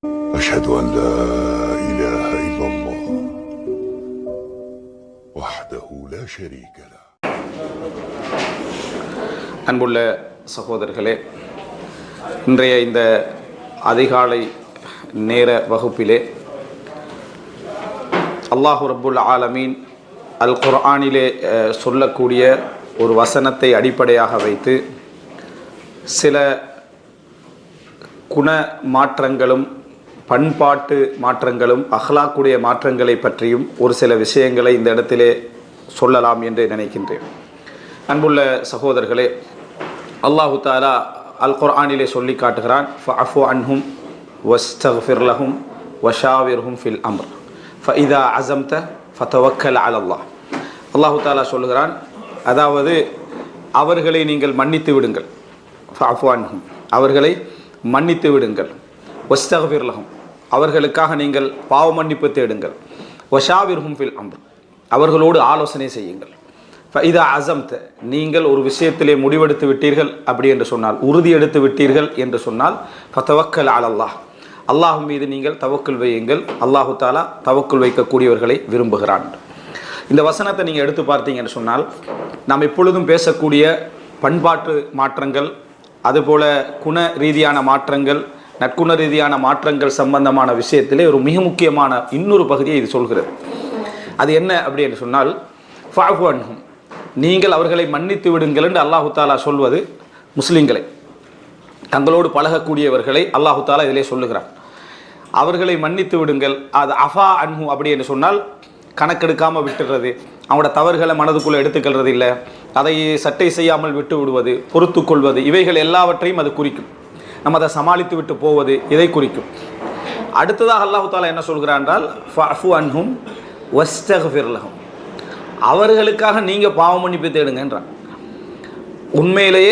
أشهد أن لا إله إلا الله وحده لا شريك له. அன்புள்ள சகோதரர்களே, இன்றைய இந்த அதிகாலை நேர வகுப்பிலே அல்லாஹு ரப்புல் ஆலமீன் அல் குர்ஆனிலே சொல்லக்கூடிய ஒரு வசனத்தை அடிப்படையாக வைத்து சில குண மாற்றங்களும் பண்பாட்டு மாற்றங்களும் அஹ்லாக்குடைய மாற்றங்களை பற்றியும் ஒரு சில விஷயங்களை இந்த இடத்திலே சொல்லலாம் என்று நினைக்கின்றேன். அன்புள்ள சகோதரர்களே, அல்லாஹு தஆலா அல் குர்ஆனிலே சொல்லி காட்டுகிறான், ஃபஅஃபு அன்ஹும் வஸ்தக்ஃபிர் லஹும் வஷாவிர்ஹும் ஃபில் அம்ர் ஃபஇதா அஸம்த ஃபதவக்கல் அலல்லாஹ். அல்லாஹு தஆலா சொல்லுகிறான், அதாவது அவர்களை நீங்கள் மன்னித்து விடுங்கள், ஃபஅஃபு அன்ஹும் அவர்களை மன்னித்து விடுங்கள், வஸ்தக்ஃபிர் லஹும் அவர்களுக்காக நீங்கள் பாவ மன்னிப்பு தேடுங்கள், வஷாவிர்ஹும் ஃபில் அம்ர் அவர்களோடு ஆலோசனை செய்யுங்கள், ஃபஇதா அஸம்த நீங்கள் ஒரு விஷயத்திலே முடிவெடுத்து விட்டீர்கள் அப்படி என்று சொன்னால், உறுதி எடுத்து விட்டீர்கள் என்று சொன்னால், ஃபதவக்கல் அலல்லாஹ் அல்லாஹ் மீது நீங்கள் தவக்குல் வையுங்கள், அல்லாஹு தஆலா தவக்குல் வைக்கக்கூடியவர்களை விரும்புகிறான். இந்த வசனத்தை நீங்கள் எடுத்து பார்த்தீங்கன்னு சொன்னால், நாம் எப்பொழுதும் பேசக்கூடிய பண்பாட்டு மாற்றங்கள், அதுபோல குண ரீதியான மாற்றங்கள், நற்குண ரீதியான மாற்றங்கள் சம்பந்தமான விஷயத்திலே ஒரு மிக முக்கியமான இன்னொரு பகுதியை இது சொல்கிறது. அது என்ன அப்படி என்று சொன்னால், ஃபஅஃபு அன்ஹும் நீங்கள் அவர்களை மன்னித்து விடுங்கள் என்று அல்லாஹு தஆலா சொல்வது முஸ்லிம்களை, தங்களோடு பழகக்கூடியவர்களை அல்லாஹு தஆலா இதிலே சொல்லுகிறார். அவர்களை மன்னித்து விடுங்கள். அது அஃபா அன்ஹு அப்படி என்று சொன்னால் கணக்கெடுக்காமல் விட்டுறது, அவங்களோட தவறுகளை மனதுக்குள்ளே எடுத்துக்கொள்வது இல்லை, அதை சட்டை செய்யாமல் விட்டு விடுவது, பொறுத்து கொள்வது, இவைகள் எல்லாவற்றையும் அது குறிக்கும். நம்ம அதை சமாளித்து விட்டு போவது இதை குறிக்கும். அடுத்ததாக அல்லாஹு தஆலா என்ன சொல்கிறான் என்றால், ஃபஅஃபு அன்ஹும் வஸ்தக்ஃபிர் லஹும் அவர்களுக்காக நீங்கள் பாவ மன்னிப்பு தேடுங்கன்றான். உண்மையிலேயே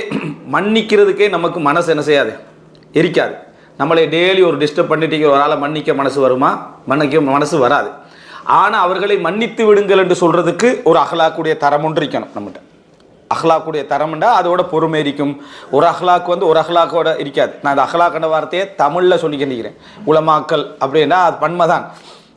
மன்னிக்கிறதுக்கே நமக்கு மனசு என்ன செய்யாது, இருக்காது. நம்மளை டெய்லி ஒரு டிஸ்டர்ப் பண்ணிட்டு ஒரு ஆளை மன்னிக்க மனசு வருமா? மன்னிக்க மனசு வராது. ஆனால் அவர்களை மன்னித்து விடுங்கள் என்று சொல்கிறதுக்கு ஒரு அஹ்லாக்குடைய தரம் ஒன்று இருக்கணும் நம்மகிட்ட. அஹ்லாக்குடைய தரம்ண்டா அதோட பொறுமை இருக்கும். ஒரு அஹ்லாக்கு ஒரு அஹ்லாக்கோட இருக்காது. நான் அந்த அஹ்லாக்குன்ற வார்த்தையை தமிழில் சொல்லிக்கின்றேன். உலமாக்கல் அப்படின்னா அது பன்மை தான்,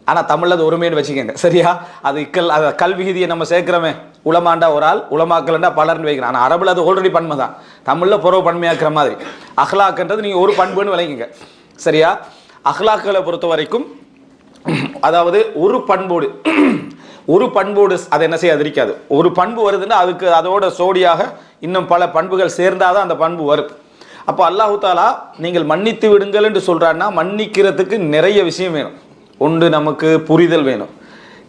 ஆனால் தமிழில் அது ஒருமைன்னு வச்சுக்கங்க, சரியா? அது அது கல்விகிதியை நம்ம சேர்க்கிறோமே, உலமாண்டா ஒரு ஆள், உலமாக்கல்ண்டா பலர்னு வைக்கிறேன். ஆனால் அரபில் அது ஆல்ரெடி பன்மை தான், தமிழில் புறவு பன்மையாக்குற மாதிரி. அஹ்லாக்குன்றது நீங்கள் ஒரு பண்புன்னு விளங்கிங்க, சரியா? அஹ்லாக்களை பொறுத்த வரைக்கும் அதாவது ஒரு பண்போடு அது என்ன செய்ய அதிரிக்காது. ஒரு பண்பு வருதுன்னா அதுக்கு அதோட சோடியாக இன்னும் பல பண்புகள் சேர்ந்தாதான் அந்த பண்பு வரும். அப்போ அல்லாஹு தஆலா நீங்கள் மன்னித்து விடுங்கள் என்று சொல்கிறான்னா, மன்னிக்கிறதுக்கு நிறைய விஷயம் வேணும். ஒன்று, நமக்கு புரிதல் வேணும்.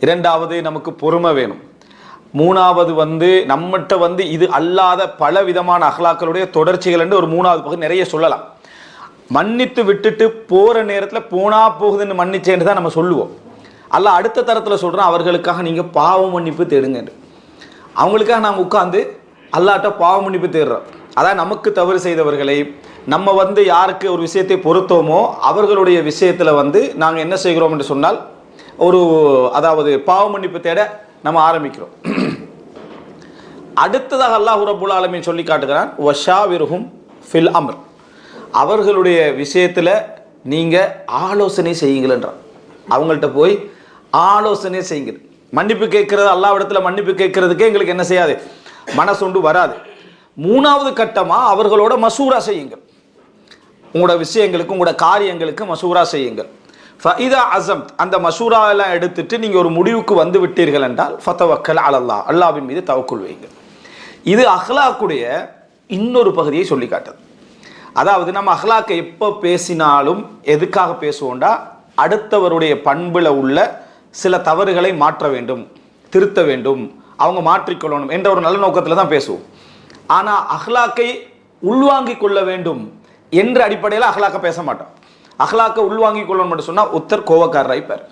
இரண்டாவது, நமக்கு பொறுமை வேணும். மூணாவது நம்மகிட்ட இது அல்லாத பல விதமான அஹ்லாக்களுடைய தொடர்ச்சிகள் என்று ஒரு மூணாவது பகுதி நிறைய சொல்லலாம். மன்னித்து விட்டுட்டு போகிற நேரத்தில் போனா போகுதுன்னு மன்னிச்சேன்னு தான் நம்ம சொல்லுவோம். அல்லாஹ் அடுத்த தரத்தில் சொல்கிறான், அவர்களுக்காக நீங்கள் பாவ மன்னிப்பு தேடுங்க. அவங்களுக்காக நாங்கள் உட்காந்து அல்லாஹ்ட்ட பாவ மன்னிப்பு தேடுறோம். அதான் நமக்கு தவறு செய்தவர்களை நம்ம யாருக்கு ஒரு விஷயத்தை பொறுத்தோமோ அவர்களுடைய விஷயத்தில் நாங்கள் என்ன செய்கிறோம் என்று சொன்னால், அதாவது பாவ மன்னிப்பு தேட நம்ம ஆரம்பிக்கிறோம். அடுத்ததாக அல்லாஹ் ரப்புல் ஆலமீன் சொல்லி காட்டுகிறான், வஷாவிர்ஹும் ஃபில் அம்ர் அவர்களுடைய விஷயத்தில் நீங்கள் ஆலோசனை செய்யுங்கள்ன்றான். அவங்கள்ட்ட போய் ஆலோசனை செய்யுங்க. மன்னிப்பு கேட்கறது, அல்லாஹ்விடத்தில் மன்னிப்பு கேட்கறதுக்கே எங்களுக்கு என்ன செய்யாது, மனசொண்டு வராது. மூணாவது கட்டமாக அவர்களோட மசூரா செய்யுங்கள். உங்களோட விஷயங்களுக்கு, உங்களோட காரியங்களுக்கு மசூரா செய்யுங்கள். ஃபஇதா அஸம்த் அந்த மசூரா எல்லாம் எடுத்துட்டு நீங்கள் ஒரு முடிவுக்கு வந்து விட்டீர்கள் என்றால், ஃபதவக்கல் அலல்லாஹ் அல்லாஹ்வின் மீது தவக்குல் வையுங்கள். இது அஹ்லாக்குடைய இன்னொரு பகுதியை சொல்லி காட்டுது. அதாவது நம்ம அஹ்லாக்கை எப்போ பேசினாலும் எதுக்காக பேசுவோண்டா, அடுத்தவருடைய பண்பில் உள்ள சில தவறுகளை மாற்ற வேண்டும், திருத்த வேண்டும், அவங்க மாற்றிக்கொள்ளணும் என்ற ஒரு நல்ல நோக்கத்தில் தான் பேசுவோம். ஆனால் அஹ்லாக்கை உள்வாங்கிக் கொள்ள வேண்டும் என்ற அடிப்படையில் அஹ்லாக்கை பேச மாட்டோம். அஹ்லாக்கை உள்வாங்கிக் கொள்ளணும் மட்டும் சொன்னால், ஒருத்தர் கோவக்காரராய்ப்பார்,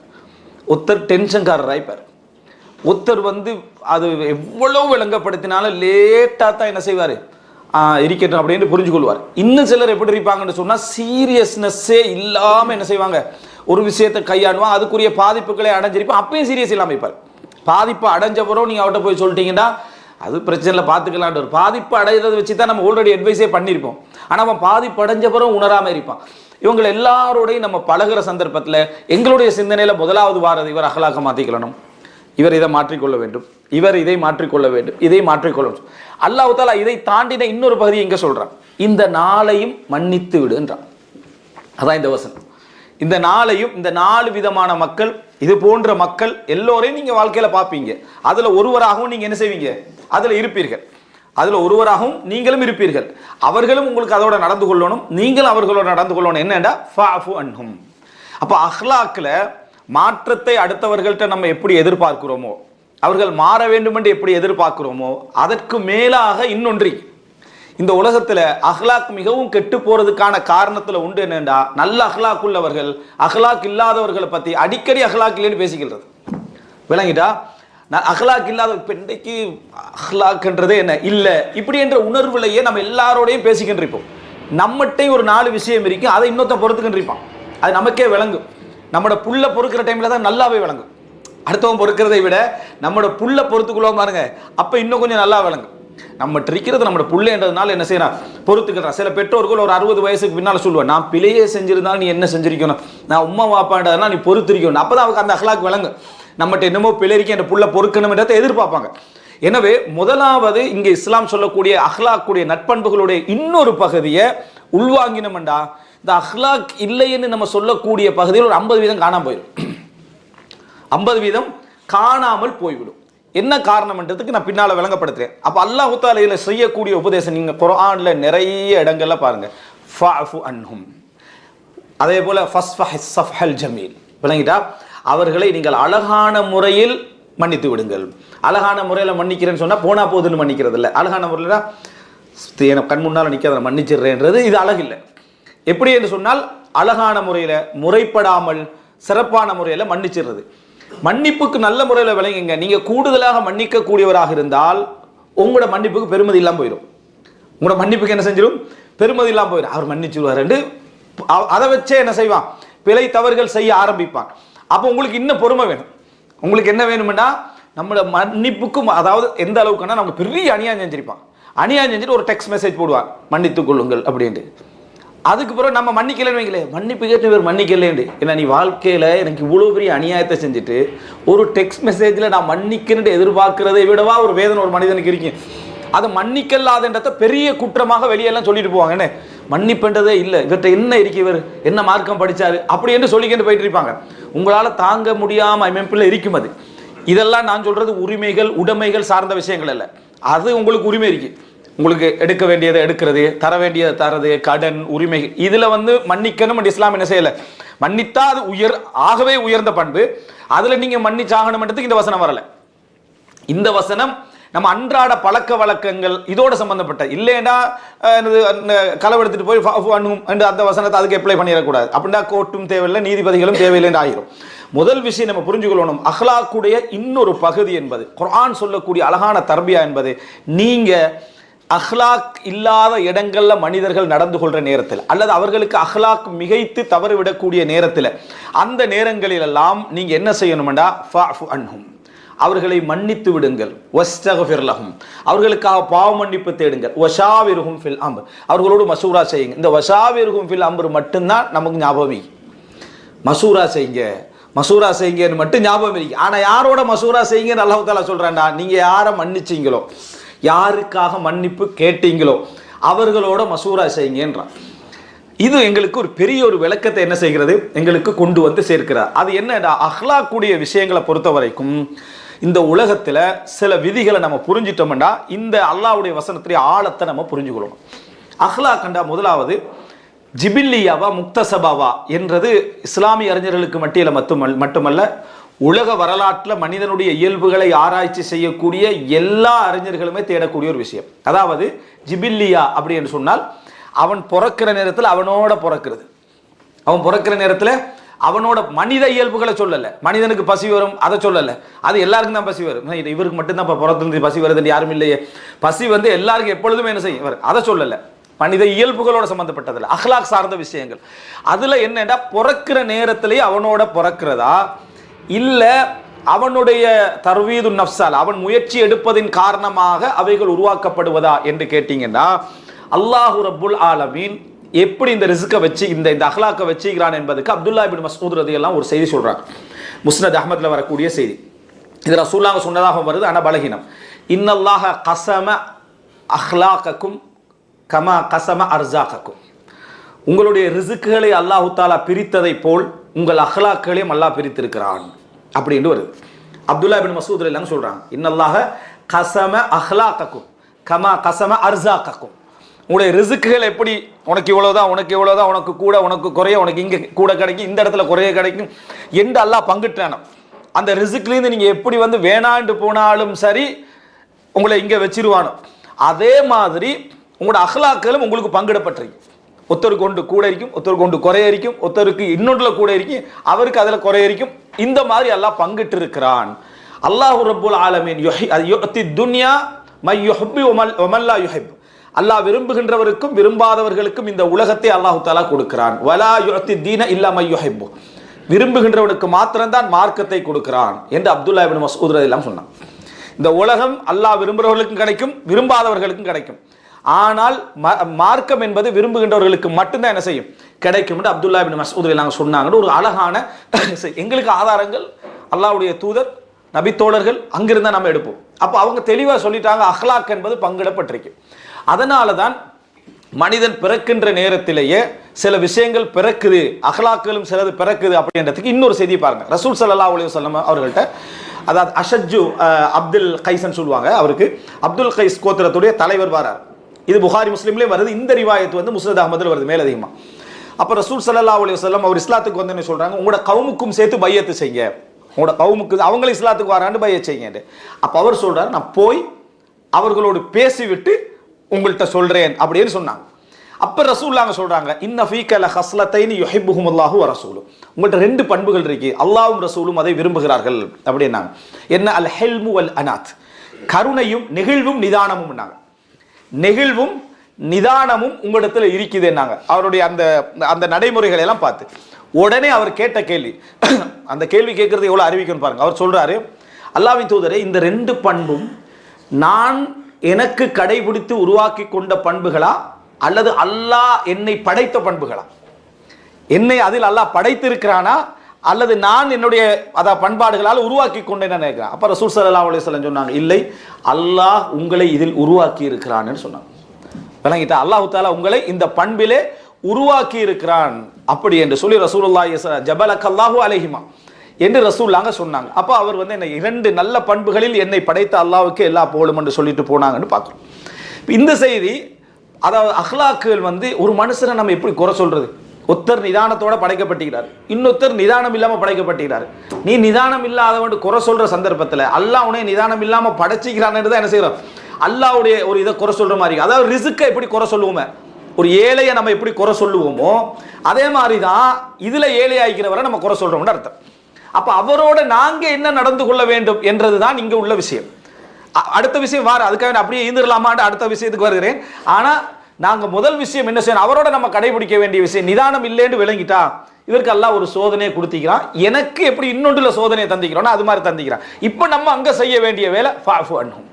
ஒருத்தர் டென்ஷன்காரராய்ப்பார், ஒருத்தர் அது எவ்வளோ விளங்கப்படுத்தினாலும் லேட்டாக தான் என்ன செய்வார், இருக்கட்டும் அப்படின்னு புரிஞ்சு கொள்வார். இன்னும் சிலர் எப்படி இருப்பாங்கன்னு சொன்னால், சீரியஸ்னஸ்ஸே இல்லாமல் என்ன செய்வாங்க, ஒரு விஷயத்தை கையாளுவான், அதுக்குரிய பாதிப்புகளை அடைஞ்சிருப்பான், அப்பயும் சீரியஸ் இல்லாமல் இருப்பார். பாதிப்பு அடைஞ்ச பிறகு நீங்கள் அவர்கிட்ட போய் சொல்லிட்டீங்கன்னா அது பிரச்சனை பார்த்துக்கலான்ற ஒரு பாதிப்பு அடைகிறத வச்சு தான் நம்ம ஆல்ரெடி அட்வைஸே பண்ணியிருப்போம். ஆனால் அவன் பாதிப்பு அடைஞ்ச பிறகு உணராமல் இருப்பான். இவங்க எல்லாரோடையும் நம்ம பழகுற சந்தர்ப்பத்தில் எங்களுடைய சிந்தனையில் முதலாவது வாரது இவர் அகலாக மாற்றிக்கொள்ளணும், இவர் இதை மாற்றிக்கொள்ள வேண்டும், இவர் இதை மாற்றிக்கொள்ள வேண்டும், இதை மாற்றிக்கொள்ள வேண்டும். அல்லாஹ் தஆலா இதை தாண்டின இன்னொரு பகுதியை இங்கே சொல்கிறான், இந்த நாளையும் மன்னித்து விடுன்றான். அதான் இந்த வசனம். இந்த நாளையும், இந்த 4 விதமான மக்கள், இது போன்ற மக்கள் எல்லோரையும் நீங்கள் வாழ்க்கையில் பார்ப்பீங்க. அதில் ஒருவராகவும் நீங்கள் என்ன செய்வீங்க, அதில் இருப்பீர்கள். அதில் ஒருவராகவும் நீங்களும் இருப்பீர்கள். அவர்களும் உங்களுக்கு அதோட நடந்து கொள்ளணும், நீங்களும் அவர்களோட நடந்து கொள்ளணும். என்னடா ஃபஅஃபு அன்ஹும். அப்போ அஹ்லாக்கில் மாற்றத்தை அடுத்தவர்கள்ட்ட நம்ம எப்படி எதிர்பார்க்கிறோமோ, அவர்கள் மாற வேண்டும் என்று எப்படி எதிர்பார்க்கிறோமோ, அதற்கு மேலாக இன்னொன்றி இந்த உலகத்தில் அஹ்லாக் மிகவும் கெட்டு போறதுக்கான காரணத்தில் உண்டு. என்னண்டா, நல்ல அஹ்லாக் உள்ளவர்கள் அஹ்லாக் இல்லாதவர்களை பற்றி அடிக்கடி அஹ்லாக் இல்லைன்னு பேசிக்கிறது. விளங்கிட்டா, நான் அஹ்லாக் இல்லாத பெண்டைக்கு அஹ்லாக்ன்றதே என்ன இல்லை இப்படி என்ற உணர்வுலையே நம்ம எல்லாரோடையும் பேசிக்கிட்டு இருப்போம். நம்மகிட்டையும் ஒரு 4 விஷயம் இருக்கும், அதை இன்னொருத்த பொறுத்துக்கிட்டு இருப்பான். அது நமக்கே விளங்கும். நம்மளோட புல்ல பொறுக்கிற டைம்ல தான் நல்லாவே விளங்கும். அடுத்தவன் பொறுக்கிறதை விட நம்மளோட புல்ல பொறுத்துக்குள்ளோம் பாருங்க, அப்போ இன்னும் கொஞ்சம் நல்லா விளங்கும். நம்ம இருக்கிறது நம்மளோட புள்ளைன்றதுனால என்ன செய்யறான், பொறுத்துக்கிறான். சில பெற்றோர்கள் ஒரு 60 வயசுக்கு பின்னால் சொல்லுவேன், நான் பிழையே செஞ்சிருந்தாலும் நீ என்ன செஞ்சிருக்கணும், நான் உம்மா வாப்பான்றதுனா நீ பொறுத்திருக்கணும். அப்பதான் அவருக்கு அந்த அஹ்லாக் விளங்கும். நம்மகிட்ட என்னமோ பிழைக்கு அந்த புள்ள பொறுக்கணும்ன்றதை எதிர்பார்ப்பாங்க. எனவே முதலாவது இங்கே இஸ்லாம் சொல்லக்கூடிய அஹ்லாக்குடைய நட்பண்புகளுடைய இன்னொரு பகுதியை உள்வாங்கினோம்டா, இந்த அஹ்லாக் இல்லைன்னு நம்ம சொல்லக்கூடிய பகுதியில் ஒரு 50% காணாமல் போயிடும். 50% காணாமல் போய்விடும். என்ன காரணம்ன்றதுக்கு நான் பின்னால விளங்கப்படுத்துறேன். அப்ப அல்லாஹ் தஆலா இதில் செய்யக்கூடிய உபதேசம் நீங்க குர்ஆன்ல நிறைய இடங்கள்ல பாருங்க. ஃபஅஃபு அன்ஹும், அதே போல ஃபஸ்ஃபஹிஸ் ஸஃப்ஹல் ஜமீல். விளங்கிட்டா, அவர்களை நீங்கள் அழகான முறையில் மன்னித்து விடுங்கள். அழகான முறையில் மன்னிக்கிறேன்னு சொன்னா போனா போதுன்னு மன்னிக்கிறது இல்லை. அழகான முறையில் கண் முன்னால் நிற்காத மன்னிச்சிடுறேன்றது இது அழகில்லை. எப்படி என்று சொன்னால் அழகான முறையில், முறைப்படாமல் சிறப்பான முறையில் மன்னிச்சிடுறது. மன்னிப்புக்கு நல்ல முறையில் விளங்குங்க. நீங்க கூடுதலாக மன்னிக்க கூடியவராக இருந்தால் உங்களோட மன்னிப்புக்கு பெருமதி இல்லாமல் போயிடும். உங்களோட மன்னிப்புக்கு என்ன செஞ்சிடும், பெருமதி இல்லாமல் போயிடும். அவர் மன்னிச்சுடுவார், அதை வச்சே என்ன செய்வான், பிழை தவறுகள் செய்ய ஆரம்பிப்பான். அப்போ உங்களுக்கு இன்னும் பொறுமை வேணும். உங்களுக்கு என்ன வேணும்னா, நம்மளோட மன்னிப்புக்கும், அதாவது எந்த அளவுக்குன்னா, நமக்கு பெரிய அநியாயம் செஞ்சிருப்பான், அநியாயம் செஞ்சுட்டு ஒரு டெக்ஸ்ட் மெசேஜ் போடுவார், மன்னித்துக் கொள்ளுங்கள் அப்படின்ட்டு. அதுக்கு பிறகு நம்ம மன்னிக்கலன்னு வைங்களே, மன்னிப்பு கேட்டு பேர் மன்னிக்கலேண்டு. ஏன்னா நீ வாழ்க்கையில் எனக்கு இவ்வளோ பெரிய அநியாயத்தை செஞ்சுட்டு ஒரு டெக்ஸ்ட் மெசேஜில் நான் மன்னிக்கணுட்டு எதிர்பார்க்கிறதை விடவா ஒரு வேதனை ஒரு மனிதனுக்கு இருக்கு. அதை மன்னிக்கலாதுன்றத பெரிய குற்றமாக வெளியெல்லாம் சொல்லிட்டு போவாங்க. என்ன மன்னிப்புன்றதே இல்லை, இவர்கிட்ட என்ன இருக்கு, இவர் என்ன மார்க்கம் படித்தார் அப்படி என்று சொல்லிக்கிட்டு போயிட்டு இருப்பாங்க. உங்களால் தாங்க முடியாமல் அமைப்பில் இருக்கும். அது இதெல்லாம் நான் சொல்கிறது உரிமைகள் உடைமைகள் சார்ந்த விஷயங்கள் இல்லை. அது உங்களுக்கு உரிமை இருக்குது. உங்களுக்கு எடுக்க வேண்டியதை எடுக்கிறது, தர வேண்டியதை தரது, கடன் உரிமை, இதில் மன்னிக்கணும். இஸ்லாம் என்ன செய்யலை, மன்னித்தா அது ஆகவே உயர்ந்த பண்பு. அதில் நீங்கள் மன்னிச்சாகணும்ன்றதுக்கு இந்த வசனம் வரலை. இந்த வசனம் நம்ம அன்றாட பழக்க வழக்கங்கள் இதோட சம்பந்தப்பட்ட இல்லைன்னா களவெடுத்துட்டு போய் அந்த வசனத்தை அதுக்கு அப்ளை பண்ணிடக்கூடாது. அப்படின்னா கோர்ட்டும் தேவையில்லை, நீதிபதிகளும் தேவையில்லைன்னு ஆகிரும். முதல் விஷயம் நம்ம புரிஞ்சுக்கொள்ளணும், அஹ்லாக்குடைய இன்னொரு பகுதி என்பது குர்ஆன் சொல்லக்கூடிய அழகான தர்பியா என்பது, நீங்க அஹ்லாக் இல்லாத இடங்கள்ல மனிதர்கள் நடந்து கொள்ற நேரத்தில் அல்லது அவர்களுக்கு அஹ்லாக் மிகைத்து தவறு விடக்கூடிய நேரத்தில், அந்த நேரங்களில் எல்லாம் நீங்க என்ன செய்யணும்டா, ஃபஅஃபு அன்ஹும், அவர்களை மன்னித்து விடுங்கள். வஸ்தக்ஃபிர் லஹும், அவர்களுக்காக பாவ மன்னிப்பு தேடுங்கள். வஷாவிருஹும் ஃபில் அம்ர், அவர்களோடு மசூரா செய்யுங்க. இந்த வஷாவிருஹும் ஃபில் அம்ர் மட்டும்தான் நமக்கு ஞாபகம். மசூரா செய்யுங்க, மசூரா செய்யுங்கன்னு மட்டும் ஞாபகம் இருக்கு. ஆனா யாரோட மசூரா செய்யுங்கன்னு அல்லாஹ் தஆலா சொல்றான்டா, நீங்க யாரை மன்னிச்சீங்களோ, யாருக்காக மன்னிப்பு கேட்டீங்களோ அவர்களோட மசூரா செய்யுங்கன்றான். இது எங்களுக்கு ஒரு பெரிய ஒரு விளக்கத்தை என்ன செய்கிறது, எங்களுக்கு கொண்டு வந்து சேர்க்கிறார். அது என்னடா, அஹ்லாக்குடைய விஷயங்களை பொறுத்த வரைக்கும் இந்த உலகத்தில் சில விதிகளை நம்ம புரிஞ்சிட்டோம்னா இந்த அல்லாஹ்வுடைய வசனத்துடைய ஆழத்தை நம்ம புரிஞ்சுக்கணும். அஹ்லாக்கண்டா முதலாவது ஜிபில்லியாவா முக்தசபாவா என்றது இஸ்லாமிய அறிஞர்களுக்கு மத்தியில் மட்டுமல்ல, உலக வரலாற்றில் மனிதனுடைய இயல்புகளை ஆராய்ச்சி செய்யக்கூடிய எல்லா அறிஞர்களுமே தேடக்கூடிய ஒரு விஷயம். அதாவது ஜிபில்லியா அப்படி என்று சொன்னால் அவன் பிறக்கிற நேரத்தில் அவனோட பிறக்கிறது, அவன் பிறக்கிற நேரத்தில் அவனோட மனித இயல்புகளை சொல்லலை. மனிதனுக்கு பசி வரும் அதை சொல்லலை, அது எல்லாருக்கும் தான் பசி வரும். இவருக்கு மட்டும்தான் இப்போ பிறந்து பசி வருதுன்னு யாரும் இல்லையே. பசி எல்லாருக்கும் எப்பொழுதுமே என்ன செய்யும், அதை சொல்லலை. மனித இயல்புகளோட சம்பந்தப்பட்டதில்லை, அஹ்லாக் சார்ந்த விஷயங்கள். அதுல என்னடா, பிறக்கிற நேரத்திலேயே அவனோட பிறக்கிறதா இல்ல அவனுடைய தர்வீது நஃப்ஸால் அவன் முயற்சி எடுப்பதின் காரணமாக அவைகள் உருவாக்கப்படுவதா என்று கேட்டீங்கன்னா, அல்லாஹு ரப்புல் ஆலமீன் எப்படி இந்த ரிஸ்கை வச்சு இந்த அஹ்லாக்கை வச்சுக்கிறான் என்பதுக்கு அப்துல்லா இப்னு மஸ்ஊத் ரலியல்லாஹு ஒரு செய்தி சொல்றாங்க. முஸ்னத் அஹ்மத்ல வரக்கூடிய செய்தி. இது ரசூலுல்லாஹ் சொன்னதாக வருது, ஆனா பலகீனம். இன்னல்லாஹ கஸம அஹ்லாக்கக்கும் கமா கஸம அர்ஸாக்கக்கும். உங்களுடைய ரிஸ்க்குகளை அல்லாஹ் தஆலா பிரித்ததை போல் உங்கள் அஹ்லாக்களையும் அல்லாஹ் பிரித்திருக்கிறான் அப்படின்னு வருது. அப்துல்லா இப்னு மஸ்ஊத் ரலியல்லாஹு சொல்றாங்க, இன்னல்லாஹ கஸம அஹ்லாக்கக்கும் கமா கஸம அர்ஸாக்கக்கும். உங்களுடைய ரிஸ்க்குகள் எப்படி உனக்கு இவ்வளவுதான், உனக்கு இவ்வளவுதான், உனக்கு கூட, உனக்கு குறைய, உனக்கு இங்க கூட கிடைக்கும், இந்த இடத்துல குறைய கிடைக்கும் என்று அல்லாஹ் பங்கிட்டானோ அந்த ரிஸ்க்லேருந்து நீங்க எப்படி வந்து வேணாண்டு போனாலும் சரி உங்களை இங்க வச்சிருவானோ அதே மாதிரி உங்களோட அஹ்லாக்களும் உங்களுக்கு பங்கிடப்பட்டிருக்கு. ஒருத்தருக்கு ஒன்று கூட இருக்கும், ஒருத்தருக்கு ஒன்று குறைய இருக்கும், ஒருத்தருக்கு இன்னொன்றுல கூட இருக்கும், அவருக்கு அதில் குறைய இருக்கும். இந்த மாதிரி அல்லாஹ் பங்கிட்டு இருக்கிறான். அல்லாஹு ரப்புல் ஆலமீன் யுஹ்தி துன்யா மை யுஹிப்பு வ மன் லா யுஹிப். அல்லாஹ் விரும்புகின்றவருக்கும் விரும்பாதவர்களுக்கும் இந்த உலகத்தை அல்லாஹு தஆலா கொடுக்கிறான். வலா யுஅத்தி தீன இல்லா மை யுஹிப்பு. விரும்புகின்றவனுக்கு மாத்திரம்தான் மார்க்கத்தை கொடுக்கிறான் என்று அப்துல்லா இப்னு மஸ்ஊத் ரலியல்லாஹு சொன்னான். இந்த உலகம் அல்லாஹ் விரும்புகிறவர்களுக்கும் கிடைக்கும், விரும்பாதவர்களுக்கும் கிடைக்கும். ஆனால் மார்க்கம் என்பது விரும்புகின்றவர்களுக்கு மட்டும்தான் என்ன செய்யும், கிடைக்கும் என்று அப்துல்லா இப்னு மஸ்ஊத் ரலியல்லாஹு சொன்னாங்க. ஒரு அழகான எங்களுக்கு ஆதாரங்கள் அல்லாஹ்வுடைய தூதர் நபித்தோழர்கள் அங்கிருந்தா நம்ம எடுப்போம். அப்போ அவங்க தெளிவாக சொல்லிட்டாங்க, அஹ்லாக் என்பது பங்கிடப்பட்டிருக்கு. அதனால தான் மனிதன் பிறக்கின்ற நேரத்திலேயே சில விஷயங்கள் பிறக்குது, அஹ்லாக்களும் சிலது பிறக்குது அப்படின்றதுக்கு இன்னொரு செய்தி பாருங்க. ரசூல் ஸல்லல்லாஹு அலைஹி வஸல்லம் அவர்கள்ட்ட, அதாவது அஷஜ்ஜு அப்துல் கைஸ்ன்னு சொல்லுவாங்க, அவருக்கு அப்துல் கைஸ் கோத்திரத்துடைய தலைவர் வரார். இது புகாரி முஸ்லிம்லேயே வருது. இந்த ரிவாயத்து வந்து முஸ்னத் அஹ்மதுல வருது மேலதிகமாக. அப்போ ரசூல் ஸல்லல்லாஹு அலைஹி வஸல்லம் அவர் இஸ்லாத்துக்கு வந்து என்ன சொல்றாங்க, உங்களோட கவுமுக்கும் சேர்த்து பையத்து செய்யுங்க, உங்களோட கவுமுக்கு அவங்களும் இஸ்லாத்துக்கு வராண்டு பையத் செய்யுங்க. அப்போ அவர் சொல்றாரு, நான் போய் அவர்களோடு பேசிவிட்டு உங்கள்கிட்ட சொல்றேன் அப்படின்னு சொன்னாங்க. அப்ப ரசூலுல்லாஹ் சொல்றாங்க, இன்ன ஃபீக லஹஸ்லத்தைனி யுஹிப்புஹுமுல்லாஹு வ ரசூலு. உங்கள்ட்ட ரெண்டு பண்புகள் இருக்கு, அல்லாஹ்வும் ரசூலும் அதை விரும்புகிறார்கள் அப்படின்னாங்க. என்ன? அல் ஹில்மு வல் அனாத். கருணையும் நெகிழ்வும் நிதானமும். நெகிழ்வும் நிதானமும் உங்களிடத்துல இருக்குதுன்னாங்க. அவருடைய அந்த அந்த நடைமுறைகளை எல்லாம் பார்த்து உடனே அவர் கேட்ட கேள்வி, அந்த கேள்வி கேட்கறது எவ்வளவு அறிவிக்கணும் பாருங்க. அவர் சொல்றாரு, அல்லாஹ்வின் தூதரே, இந்த ரெண்டு பண்பும் நான் எனக்கு கடைபிடித்து உருவாக்கி கொண்ட பண்புகளா அல்லது அல்லாஹ் என்னை படைத்த பண்புகளா? என்னை அதில் அல்லாஹ் படைத்திருக்கிறானா அல்லது நான் என்னுடைய பண்பாடுகளால் உருவாக்கி கொண்டேன்னு நினைக்கிறேன். அப்ப ரசூல் ஸல்லல்லாஹு அலைஹி வஸல்லம் சொன்னாங்க, இல்லை, அல்லாஹ் உங்களை இதில் உருவாக்கி இருக்கிறான்னு சொன்னாங்க. விளங்கிட்டா? அல்லாஹ் தஆலா உங்களை இந்த பண்பிலே உருவாக்கி இருக்கிறான் அப்படி என்று சொல்லி ரசூலுல்லாஹி ஜபலக்கல்லாஹு அலைஹிமா என்று ரசூலுல்லாஹ் சொன்னாங்க. அப்போ அவர் வந்து என்ன, இரண்டு நல்ல பண்புகளில் என்னை படைத்த அல்லாஹ்வுக்கு எல்லா புகழும் என்று சொல்லிட்டு போனாங்கன்னு பார்க்குறோம். இந்த செய்தி, அதாவது அஹ்லாக்குகள் வந்து ஒரு மனுஷனை நம்ம எப்படி குறை சொல்றது? ஒருத்தர் நிதானத்தோட படைக்கப்பட்டிருக்கிறார், இன்னொருத்தர் நிதானம் இல்லாம படைக்கப்பட்டிருக்கிறார். நீ நிதானம் இல்லாதவன் குறை சொல்ற சந்தர்ப்பத்தில் அல்லாஹ் உன்னை நிதானம் இல்லாம படைச்சிக்கிறான்னு தான் என்ன செய்யறோம், அல்லாஹ்வுடைய ஒரு இதை குறை சொல்ற மாதிரி. அதாவது ரிஸ்க்கை எப்படி குறை சொல்லுவோமே, ஒரு ஏழையை நம்ம எப்படி குறை சொல்லுவோமோ அதே மாதிரி தான் இதுல ஏழை ஆகிக்கிறவரை நம்ம குறை சொல்றோம்னு அர்த்தம். அப்ப அவரோட நாங்க என்ன நடந்து கொள்ள வேண்டும் என்றதுதான் இங்க உள்ள விஷயம். அடுத்த விஷயம் வார, அதுக்காக அப்படியே ஈந்துடலாமான்னு அடுத்த விஷயத்துக்கு வருகிறேன். ஆனா நாங்க முதல் விஷயம் என்ன செய்யணும், அவரோட நம்ம கடைபிடிக்க வேண்டிய விஷயம், நிதானம் இல்லைன்னு விளங்கிட்டா இவருக்கு எல்லாம் ஒரு சோதனையை கொடுத்திக்கிறான், எனக்கு எப்படி இன்னொன்றுல சோதனையை தந்திக்கிறோம்னா அது மாதிரி தந்திக்கிறான். இப்ப நம்ம அங்க செய்ய வேண்டிய வேலை, ஃபஅஃபு அன்ஹும்,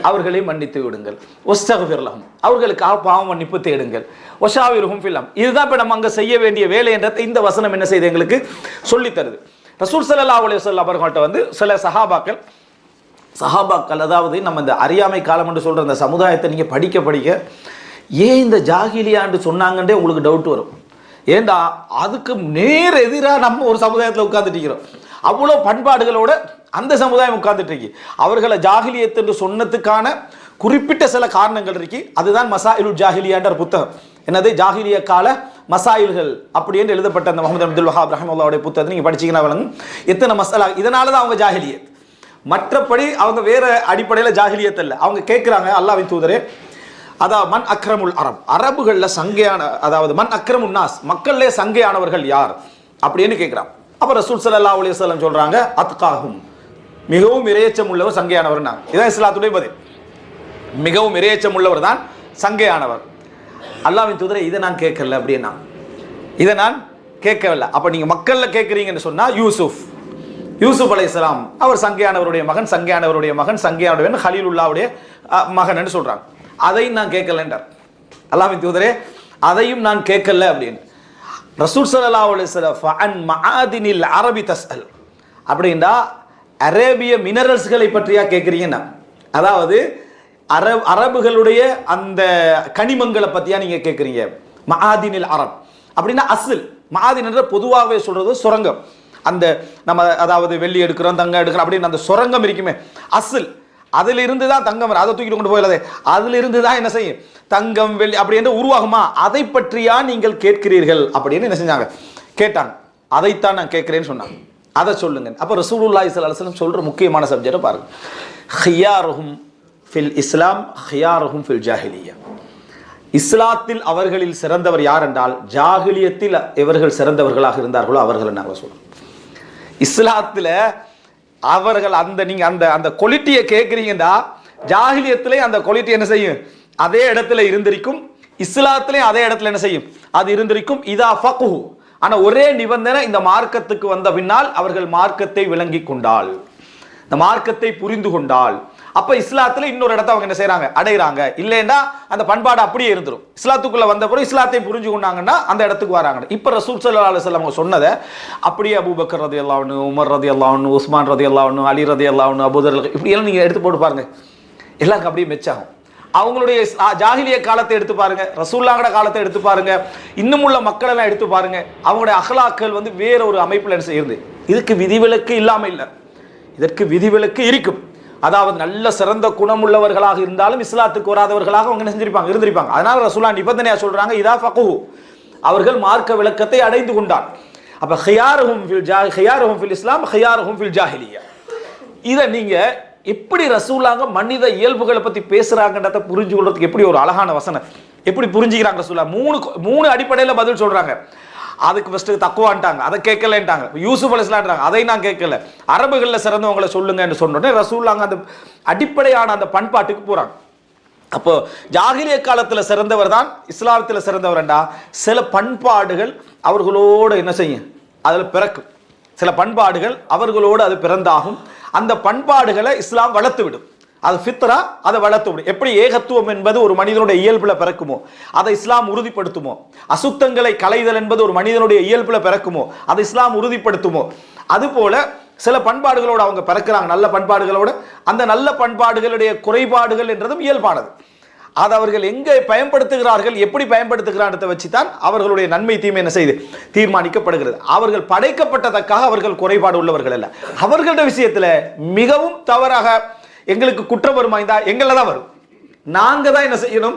அவர்களை மன்னித்து விடுங்கள், வஸ்தக்ஃபிர் லஹும், அவர்களுக்காக பாவ மன்னிப்பு தேடுங்கள், வஷாவிருஹும் ஃபில் அம்ர். இதுதான் இப்ப நம்ம அங்க செய்ய வேண்டிய வேலை என்றதை இந்த வசனம் என்ன செய்து எங்களுக்கு சொல்லி தருது. ரசூல் ஸல்லல்லாஹு அலைஹி வஸல்லம் அவர்கள்ட்ட வந்து சில சஹாபாக்கள், அதாவது நம்ம இந்த அறியாமை காலம் என்று சொல்ற அந்த சமுதாயத்தை நீங்க படிக்க படிக்க ஏன் இந்த ஜாகிலியான்னு சொன்னாங்கன்றே உங்களுக்கு டவுட் வரும். ஏண்டா அதுக்கு நேர் எதிராக நம்ம ஒரு சமுதாயத்தில் உட்கார்ந்துட்டு இருக்கிறோம். அவ்வளோ பண்பாடுகளோட அந்த சமுதாயம் உட்கார்ந்துட்டு இருக்கு. அவர்களை ஜாகிலியத் என்று சொன்னதுக்கான குறிப்பிட்ட சில காரணங்கள் இருக்கு. அதுதான் மசாயிலுல் ஜாஹிலியான்ற புத்தகம். என்னது? ஜாஹிலிய கால மசாயில்கள் அப்படி என்று எழுதப்பட்ட அந்த முஹம்மது அப்துல் வஹாப் ரஹ்மத்துல்லாஹி புத்தகத்தை நீங்க படிச்சீங்கன்னா வழங்கும் எத்தனை மசாலா. இதனால தான் அவங்க ஜாஹிலியத், மற்றபடி அவங்க வேற அடிப்படையில் ஜாஹிலியத் இல்லை. அவங்க கேட்குறாங்க, அல்லாஹ்வின் தூதரே, அதாவது மன் அக்ரமுல் அரப், அரபுகளில் சங்கையான, அதாவது மன் அக்ரமுன் நாஸ், மக்கள்லே சங்கையானவர்கள் யார் அப்படின்னு கேட்குறாங்க. அப்போ ரசூல் ஸல்லல்லாஹு அலைஹி வஸல்லம் சொல்றாங்க, அத்காஹும், மிகவும் இரையச்சம் உள்ளவர் சங்கையானவர். இதான் இஸ்லாத்துடைய பதில். மிகவும் இரையச்சம் உள்ளவர் தான் சங்கையானவர். அல்லாஹ்வின் தூதரே, இதை நான் கேட்கல அப்படின்னா, இதை நான் கேட்கவில்லை. அப்போ நீங்க மக்கள்ல கேட்குறீங்கன்னு சொன்னா யூசுப் அலைஹிஸ்ஸலாம் அவர் சங்கையானவருடைய மகன், சங்கையானவருடைய மகன், சங்கையானவன் ஹலீலுல்லாவுடைய மகன் என்று சொல்றாங்க. அதை நான் கேட்கலன்றார். அல்லாஹ்வின் தூதரே, அதையும் நான் கேட்கல அப்படின்னு. ரசூல் ஸல்லல்லாஹு அலைஹி வஸல்லம் ஃபஅன் மஆதினில் அரபி தஸ்அல் அப்படின்னா அரேபிய மினரல்ஸ்களை பற்றியா கேட்குறீங்கன்னா, அதாவது அரபுகளுடைய அந்த கனிமங்களை பற்றியா நீங்கள் கேட்குறீங்க. மஆதினில் அரப் அப்படின்னா அஸ்ல். மஆதின் என்ற பொதுவாகவே சொல்றது சுரங்கம். அந்த நம்ம அதாவது வெள்ளி எடுக்கிறோம் தங்கம் எடுக்கிறோம் அப்படின்னு அந்த சுரங்கம் இருக்குமே அஸ்ல், அதிலிருந்து தான் தங்கம் அதை தூக்கிட்டு கொண்டு போயிடாதே, அதிலிருந்து தான் என்ன செய்யும் தங்கம் வெள்ளி அப்படி என்று உருவாகுமா, அதை பற்றியா நீங்கள் கேட்கிறீர்கள் அப்படின்னு என்ன செஞ்சாங்க கேட்டாங்க. அதைத்தான் நான் கேட்கிறேன்னு சொன்னாங்க. அதை சொல்லுங்க. அப்போ ரசூலுல்லாஹி ஸல்லல்லாஹு அலைஹி வஸல்லம் சொல்ற முக்கியமான சப்ஜெக்டை பாருங்க. ஹியாருஹும் ஃபில் இஸ்லாம் ஹியாருஹும் ஃபில் ஜாஹிலியா. இஸ்லாத்தில் அவர்களில் சிறந்தவர் யார் என்றால் ஜாஹிலியத்தில் இவர்கள் சிறந்தவர்களாக இருந்தார்களோ அவர்களை நாங்கள் சொல்றோம். இஸ்லாத்தில் அவர்கள் அந்த நீங்க அந்த அந்த குவாலிட்டியை கேட்குறீங்கன்னா ஜாஹிலியத்திலே அந்த குவாலிட்டி என்ன செய்யும் அதே இடத்துல இருந்திருக்கும், இஸ்லாத்திலே அதே இடத்துல என்ன செய்யும் அது இருந்திருக்கும். இதா ஃபக்ஹு, ஆனா ஒரே நிபந்தனை, இந்த மார்க்கத்துக்கு வந்த பின்னால் அவர்கள் மார்க்கத்தை விளங்கி கொண்டால், இந்த மார்க்கத்தை புரிந்து கொண்டால், அப்ப இஸ்லாத்துல இன்னொரு இடத்த அவங்க என்ன செய்யறாங்க அடைகிறாங்க. இல்லைன்னா அந்த பண்பாடு அப்படியே இருந்துரும். இஸ்லாத்துக்குள்ள வந்த பிறகு இஸ்லாத்தை புரிஞ்சு கொண்டாங்கன்னா அந்த இடத்துக்கு வராங்க. இப்ப ரசூல் ஸல்லல்லாஹு அலைஹி வஸல்லம் சொன்னதை அப்படியே அபூபக்கர் ரலியல்லாஹு அன்ஹு, உமர் ரலியல்லாஹு அன்ஹு, உஸ்மான் ரலியல்லாஹு அன்ஹு, அலி ரலியல்லாஹு அன்ஹு, அபூதர் இப்படி எல்லாம் நீங்க எடுத்து போட்டு பாருங்க, எல்லாருக்கும் அப்படியே மெச்சாகும். அவங்களுடைய ஜாஹிலிய காலத்தை எடுத்து பாருங்க, ரசூலுல்லாஹோட காலத்தை எடுத்து பாருங்க, இன்னும் உள்ள மக்கள் எல்லாம் எடுத்து பாருங்க. அவங்களுடைய அஹ்லாக்கள் வேற ஒரு அமைப்புல என்ன செய்யுது. இதுக்கு விதிவிலக்கு இல்லாம இல்லை, இதற்கு விதிவிலக்கு இருக்கும். அதாவது நல்ல சிறந்த குணமுள்ளவர்களாக இருந்தாலும் இஸ்லாத்துக்கு வராதவர்களாக அவங்க என்ன செஞ்சிருப்பாங்க இருந்திருப்பாங்க. அதனால ரசூலுல்லாஹ் நிபந்தனையா சொல்றாங்க இதா ஃபக்ஹு, அவர்கள் மார்க்க விளக்கத்தை அடைந்து கொண்டார். அப்ப ஹியாருஹும் ஃபில் இஸ்லாம் ஹியாருஹும் ஃபில் ஜாஹிலியா. இதை நீங்க எப்படி ரசூலுல்லாஹ் மனித இயல்புகளை பத்தி பேசுறாங்கன்றத புரிஞ்சு கொள்றதுக்கு எப்படி ஒரு அழகான வசனம் எப்படி புரிஞ்சுக்கிறாங்க ரசூலுல்லாஹ். மூணு அடிப்படையில் பதில் சொல்றாங்க. அதுக்கு ஃபர்ஸ்ட் தக்குவான்ட்டாங்க, அதை கேட்கலன்ட்டாங்க. யூசுப் அலைஹிஸ்ஸலாம்ன்றாங்க, அதை நான் கேட்கல. அரபுகளில் சிறந்தவங்களை சொல்லுங்க என்று சொன்னோடனே ரசூலுல்லாஹ் அந்த அடிப்படையான அந்த பண்பாட்டுக்கு போறாங்க. அப்போ ஜாஹிலிய காலத்தில் சிறந்தவர் தான் இஸ்லாத்தில் சிறந்தவர்டா. சில பண்பாடுகள் அவர்களோடு என்ன செய்யும் அதில் பிறக்கும், சில பண்பாடுகள் அவர்களோடு அது பிறந்தாகும். அந்த பண்பாடுகளை இஸ்லாம் வளர்த்து விடும். அது ஃபித்ரா, அதை வளர்த்து விடும். எப்படி ஏகத்துவம் என்பது ஒரு மனிதனுடைய இயல்புல பிறக்குமோ அதை இஸ்லாம் உறுதிப்படுத்துமோ, அசுத்தங்களை களைதல் என்பது ஒரு மனிதனுடைய இயல்புல பிறக்குமோ அதை இஸ்லாம் உறுதிப்படுத்துமோ, அதுபோல சில பண்பாடுகளோடு அவங்க பிறக்கிறாங்க, நல்ல பண்பாடுகளோடு. அந்த நல்ல பண்பாடுகளுடைய குறைபாடுகள் என்றதும் இயல்பானது. அதை அவர்கள் எங்கே பயன்படுத்துகிறார்கள், எப்படி பயன்படுத்துகிறான்றதை வச்சுதான் அவர்களுடைய நன்மை தீமை என்ன செய்து தீர்மானிக்கப்படுகிறது. அவர்கள் படைக்கப்பட்டதற்காக அவர்கள் குறைபாடு உள்ளவர்கள் அல்ல. அவர்களுடைய விஷயத்துல மிகவும் தவறாக எங்களுக்கு குற்றம் வருமாய்ந்தா எங்களை தான் வரும். நாங்க தான் என்ன செய்யணும்,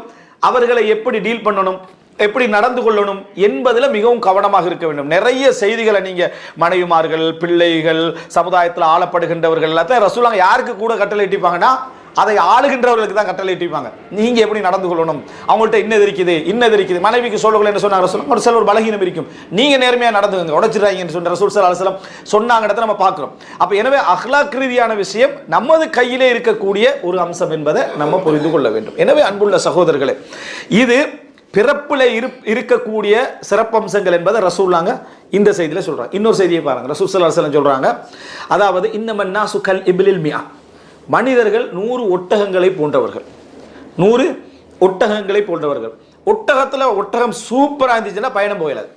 அவர்களை எப்படி டீல் பண்ணணும், எப்படி நடந்து கொள்ளணும் என்பதில் மிகவும் கவனமாக இருக்க வேண்டும். நிறைய செய்திகளை நீங்க மனைவிமார்கள், பிள்ளைகள், சமுதாயத்தில் ஆளப்படுகின்றவர்கள் எல்லாத்தையும் ரசூலுல்லாஹ் யாருக்கு கூட கட்டளை இட்டிப்பாங்கன்னா அதை ஆளுகின்றவர்களுக்கு தான் கட்டளை இட்டிப்பாங்க. நீங்க எப்படி நடந்து கொள்ளணும், அவங்கள்ட்ட இன்னது இருக்குது. மனைவிக்கு சொல்லக்கூட என்ன சொன்னாங்க ரசூலுல்லாஹ், ஒரு சில ஒரு பலகீனம் இருக்கும், நீங்க நேர்மையா நடந்துங்க, உடைச்சிடாங்கன்னு சொன்ன ரசூல் ஸல்லல்லாஹு அலைஹி வஸல்லம் சொன்னாங்கன்றதை நம்ம பார்க்கிறோம். அப்ப எனவே அஹ்லாக் ரீதியான விஷயம் நமது கையிலே இருக்கக்கூடிய ஒரு அம்சம் என்பதை நம்ம புரிந்து கொள்ள வேண்டும். எனவே அன்புள்ள சகோதரர்களே, இது பிறப்பில் இருக்கக்கூடிய சிறப்பம்சங்கள் என்பதை ரசூலுல்லாஹ் இந்த செய்தியில சொல்றாங்க. இன்னொரு செய்தியை பாருங்க, ரசூல் ஸல்லல்லாஹு அலைஹி வஸல்லம் சொல்றாங்க, அதாவது இன்னமன் நாசு கல் இப்லில் மிஆ, மனிதர்கள் 100 ஒட்டகங்களை போன்றவர்கள். 100 ஒட்டகங்களை போன்றவர்கள். ஒட்டகத்துல ஒட்டகம் சூப்பரா இருந்துச்சுன்னா பயணம் போயிடாது.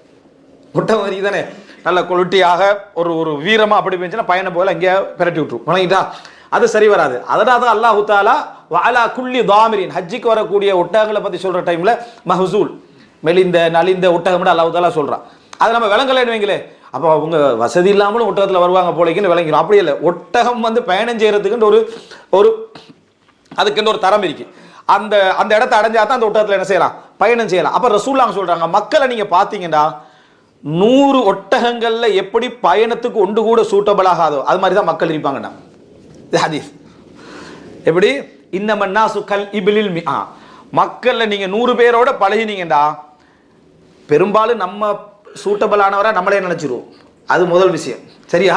ஒட்டகம் வரைக்கும் தானே நல்ல குவாலிட்டியாக ஒரு வீரமா அப்படி இருந்துச்சுன்னா பயணம் போயில இங்கே பிரட்டி விட்டுரும், வணங்கிட்டா அது சரி வராது. அதனால தான் அல்லாஹு தஆலா வஅலா குல்லி தாமிரின், ஹஜ்ஜுக்கு வரக்கூடிய ஒட்டகங்களை பத்தி சொல்ற டைம்ல மஹ்சூல் மெலிந்த நலிந்த ஒட்டகம் அல்லாஹு தஆலா சொல்றான். அதை நம்ம விளங்கலைன்னு வைங்களே, அப்போ அவங்க வசதி இல்லாமலும் ஒட்டகத்தில் வருவாங்க போலைக்குன்னு விளங்கிடும். அப்படி இல்லை, ஒட்டகம் பயணம் செய்யறதுக்குன்னு ஒரு அதுக்குன்னு ஒரு தரம் இருக்கு. அந்த அந்த இடத்த அடைஞ்சா தான் அந்த ஒட்டகத்தில் என்ன செய்யலாம், பயணம் செய்யலாம். அப்போ ரசூலுல்லாஹ் சொல்றாங்க, மக்களை நீங்க பார்த்தீங்கன்னா 100 ஒட்டகங்கள்ல எப்படி பயணத்துக்கு ஒன்று கூட சூட்டபிள் ஆகாதோ அது மாதிரி தான் மக்கள் இருப்பாங்கண்ணா. ஹதீஸ் எப்படி இன்னமன் நாசு கல் இப்லில் மிஆ, மக்கள்ல நீங்க 100 பேரோட பழகினீங்கடா பெரும்பாலும் நம்ம சூட்டபிளானவரா நம்மளே நினைச்சிருவோம். அது முதல் விஷயம். சரியா,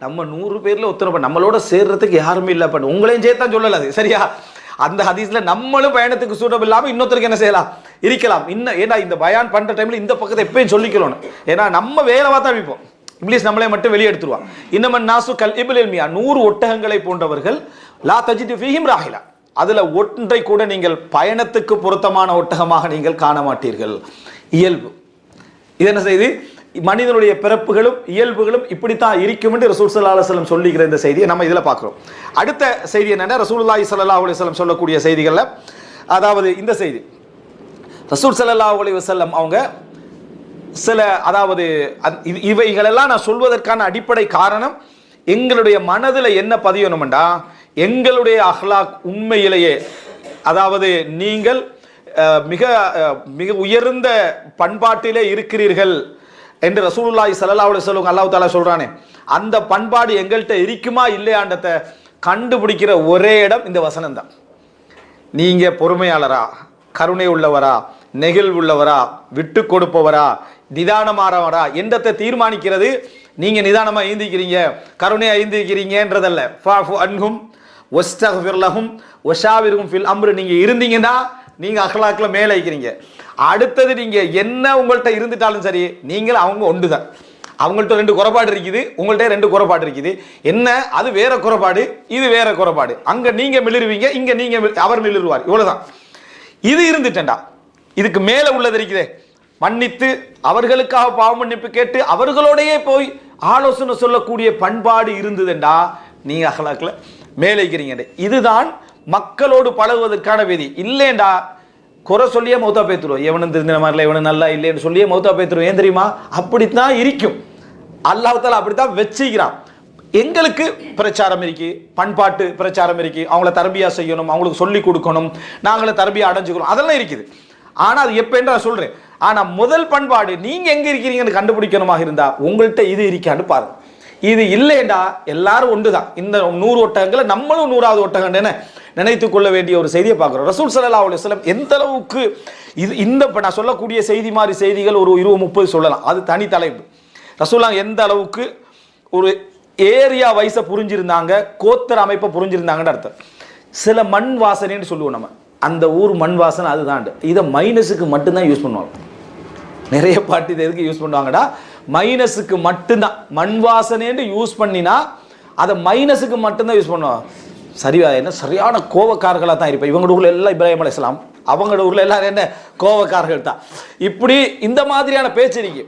நம்ம 100 பேர்ல ஒருத்தர் நம்மளோட சேர்றதுக்கு யாருமே இல்லை, பண்ண உங்களையும் சேர்த்தான் சொல்லல அது. சரியா, அந்த ஹதீஸ்ல நம்மளும் பயணத்துக்கு சூட்டபிள் இல்லாம இன்னொருத்தருக்கு என்ன செய்யலாம் இருக்கலாம். இன்னும் ஏன்னா இந்த பயான் பண்ற டைம்ல இந்த பக்கத்தை எப்பயும் சொல்லிக்கணும். ஏன்னா நம்ம வேலை பார்த்தா விப்போம், இங்கிலீஷ் நம்மளே மட்டும் வெளியே எடுத்துருவான். இன்னமன் நாசு கல் இப்லில் மிஆ, 100 ஒட்டகங்களை போன்றவர்கள் லா தஜிது ஃபீஹிம் ராஹிலா, அதில் ஒன்றை கூட நீங்கள் பயணத்துக்கு பொருத்தமான ஒட்டகமாக நீங்கள் காண மாட்டீர்கள். இயல்பு இது என்ன செய்தி? மனிதனுடைய பிறப்புகளும் இயல்புகளும் இப்படித்தான் இருக்கும் என்று ரசூல் ஸல்லல்லாஹு அலைஹி வஸல்லம் சொல்லுகிற இந்த செய்தியை நம்ம இதில் பார்க்குறோம். அடுத்த செய்தி என்னன்னா, ரசூலுல்லாஹி ஸல்லல்லாஹு அலைஹி வஸல்லம் சொல்லக்கூடிய செய்திகளில், அதாவது இந்த செய்தி ரசூல் ஸல்லல்லாஹு அலைஹி வஸல்லம் அவங்க சில, அதாவது இவைகளெல்லாம் நான் சொல்வதற்கான அடிப்படை காரணம், எங்களுடைய மனதில் என்ன பதியணும்டா, எங்களுடைய அஹ்லாக் உண்மையிலேயே, அதாவது நீங்கள் மிக மிக உயர்ந்த பண்பாட்டிலே இருக்கிறீர்கள் என்று ரசூலுல்லாஹி ஸல்லல்லாஹு அலைஹி வஸல்லம் அல்லாஹ் தஆலா சொல்றானே, அந்த பண்பாடு எங்கள்கிட்ட இருக்குமா இல்லையான்றதை கண்டுபிடிக்கிற ஒரே இடம் இந்த வசனம் தான். நீங்க பொறுமையாளரா, கருணை உள்ளவரா, நெகிழ் உள்ளவரா, விட்டு கொடுப்பவரா, நிதானமானவரா என்றதை தீர்மானிக்கிறது நீங்க நிதானமா ஈந்திக்கிறீங்க, கருணையா ஈந்திக்கிறீங்கன்றதல்ல. ஃபஅஃபு அன்ஹும் வஸ்தக்ஃபிர் லஹும் வஷாவிர்ஹும் ஃபில் அம்ர் நீங்க இருந்தீங்கன்னா நீங்க அஹ்லாக்ல மேலே இருக்கிறீங்க. அடுத்தது நீங்க என்ன உங்கள்கிட்ட இருந்துட்டாலும் சரி, நீங்கள் அவங்க ஒன்றுதான். அவங்கள்ட்ட 2 குறைபாடு இருக்குது, உங்கள்கிட்ட 2 குறைபாடு இருக்குது. என்ன? அது வேற குறைபாடு, இது வேற குறைபாடு. அங்க நீங்க மிளிருவீங்க, இங்க நீங்க அவர் மிளிருவார், இவ்வளவுதான். இது இருந்துட்டேன்டா. இதுக்கு மேல உள்ளது இருக்குதே, மன்னித்து அவர்களுக்காக பாவ மன்னிப்பு கேட்டு அவர்களோடையே போய் ஆலோசனை சொல்லக்கூடிய பண்பாடு இருந்ததுண்டா நீங்க அஹ்லாக்ல மேலே இருக்கிறீங்க. இதுதான் மக்களோடு பழகுவதற்கான விதி. இல்லைண்டா குறை சொல்லியே மௌத்தா பேத்துருவோம், எவனும் தெரிஞ்ச மாதிரில இவனு நல்லா இல்லைன்னு சொல்லியே மௌத்தா பேத்துருவோம். ஏன் தெரியுமா? அப்படித்தான் இருக்கும். அல்லாஹ் தஆலா அப்படித்தான் வச்சுக்கிறான். எங்களுக்கு பிரச்சாரம் இருக்கு, பண்பாட்டு பிரச்சாரம் இருக்கு, அவங்கள தர்பியா செய்யணும், அவங்களுக்கு சொல்லி கொடுக்கணும், நாங்களே தர்பியா அடைஞ்சுக்கணும், அதெல்லாம் இருக்குது. ஆனா அது எப்ப என்று நான் சொல்றேன். ஆனா முதல் பண்பாடு நீங்க எங்க இருக்கிறீங்கன்னு கண்டுபிடிக்கணுமாக இருந்தா உங்கள்கிட்ட இது இருக்கான்னு பாருங்க. இது இல்லைண்டா எல்லாரும் ஒன்றுதான். இந்த 100 ஒட்டகங்களை நம்மளும் 100வது ஒட்டகம் நினைத்துக் கொள்ள வேண்டிய ஒரு செய்தியை பார்க்கிறோம். ரசூல் ஸல்லல்லாஹு அலைஹி வஸல்லம் எந்த அளவுக்கு இது இந்த நான் சொல்லக்கூடிய செய்தி மாதிரி செய்திகள் ஒரு 20-30 சொல்லலாம், அது தனி தலைப்பு. ரசூலுல்லாஹ் எந்த அளவுக்கு ஒரு ஏரியா வைஸை புரிஞ்சிருந்தாங்க, கோத்திர அமைப்பை புரிஞ்சிருந்தாங்கன்னு அர்த்தம். சில மண் வாசனைன்னு சொல்லுவோம் நம்ம, அந்த ஊர் மண் வாசனை அதுதான். இதை மைனஸுக்கு மட்டும்தான் யூஸ் பண்ணுவாங்க. நிறைய பாட்டு இதை எதுக்கு யூஸ் பண்ணுவாங்கடா, மைனஸுக்கு மட்டும்தான். மண் வாசனைன்னு யூஸ் பண்ணினா அதை மைனஸுக்கு மட்டும்தான் யூஸ் பண்ணுவாங்க. சரியா? என்ன சரியான கோவக்காரர்களாக தான் இருப்பேன். இவங்களோட ஊரில் எல்லாம் இப்ராஹிம் அலைஹிஸ்ஸலாம், அவங்களோட ஊரில் எல்லாரும் என்ன கோவக்காரர்கள் தான். இப்படி இந்த மாதிரியான பேச்சு இருக்கு.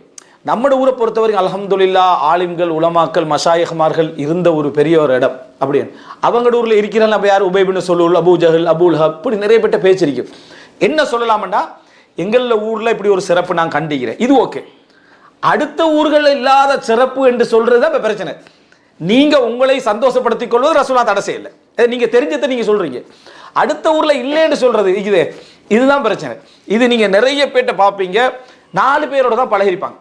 நம்ம ஊரை பொறுத்தவரைக்கும் அல்ஹம்துலில்லாஹ் ஆலிம்கள், உலமாக்கள், மஷாயிஹ்மார்கள் இருந்த ஒரு பெரிய ஒரு இடம். அப்படின்னு அவங்களோட ஊரில் இருக்கிறாங்க. நம்ம யார்? Ubay bin Salul, Abu Jahl, Abul Lahab, இப்படி நிறைய பேட்ட பேச்சு இருக்கு. என்ன சொல்லலாம்டா, எங்கள ஊர்ல இப்படி ஒரு சிறப்பு நான் கண்டிக்கிறேன், இது ஓகே. அடுத்த ஊர்கள் இல்லாத சிறப்பு என்று சொல்றதுதான் பிரச்சனை. நீங்க உங்களை சந்தோஷப்படுத்திக் கொள்வது ரசூலுல்லாஹ் தடை செய்யல, நீங்க தெரிஞ்சதை நீங்க சொல்றீங்க. அடுத்த ஊர்ல இல்லைன்னு சொல்றது இதுதான் பிரச்சனை. இது நீங்க நிறைய பேட்ட பார்ப்பீங்க, 4 பேரோட தான் பழகிருப்பாங்க.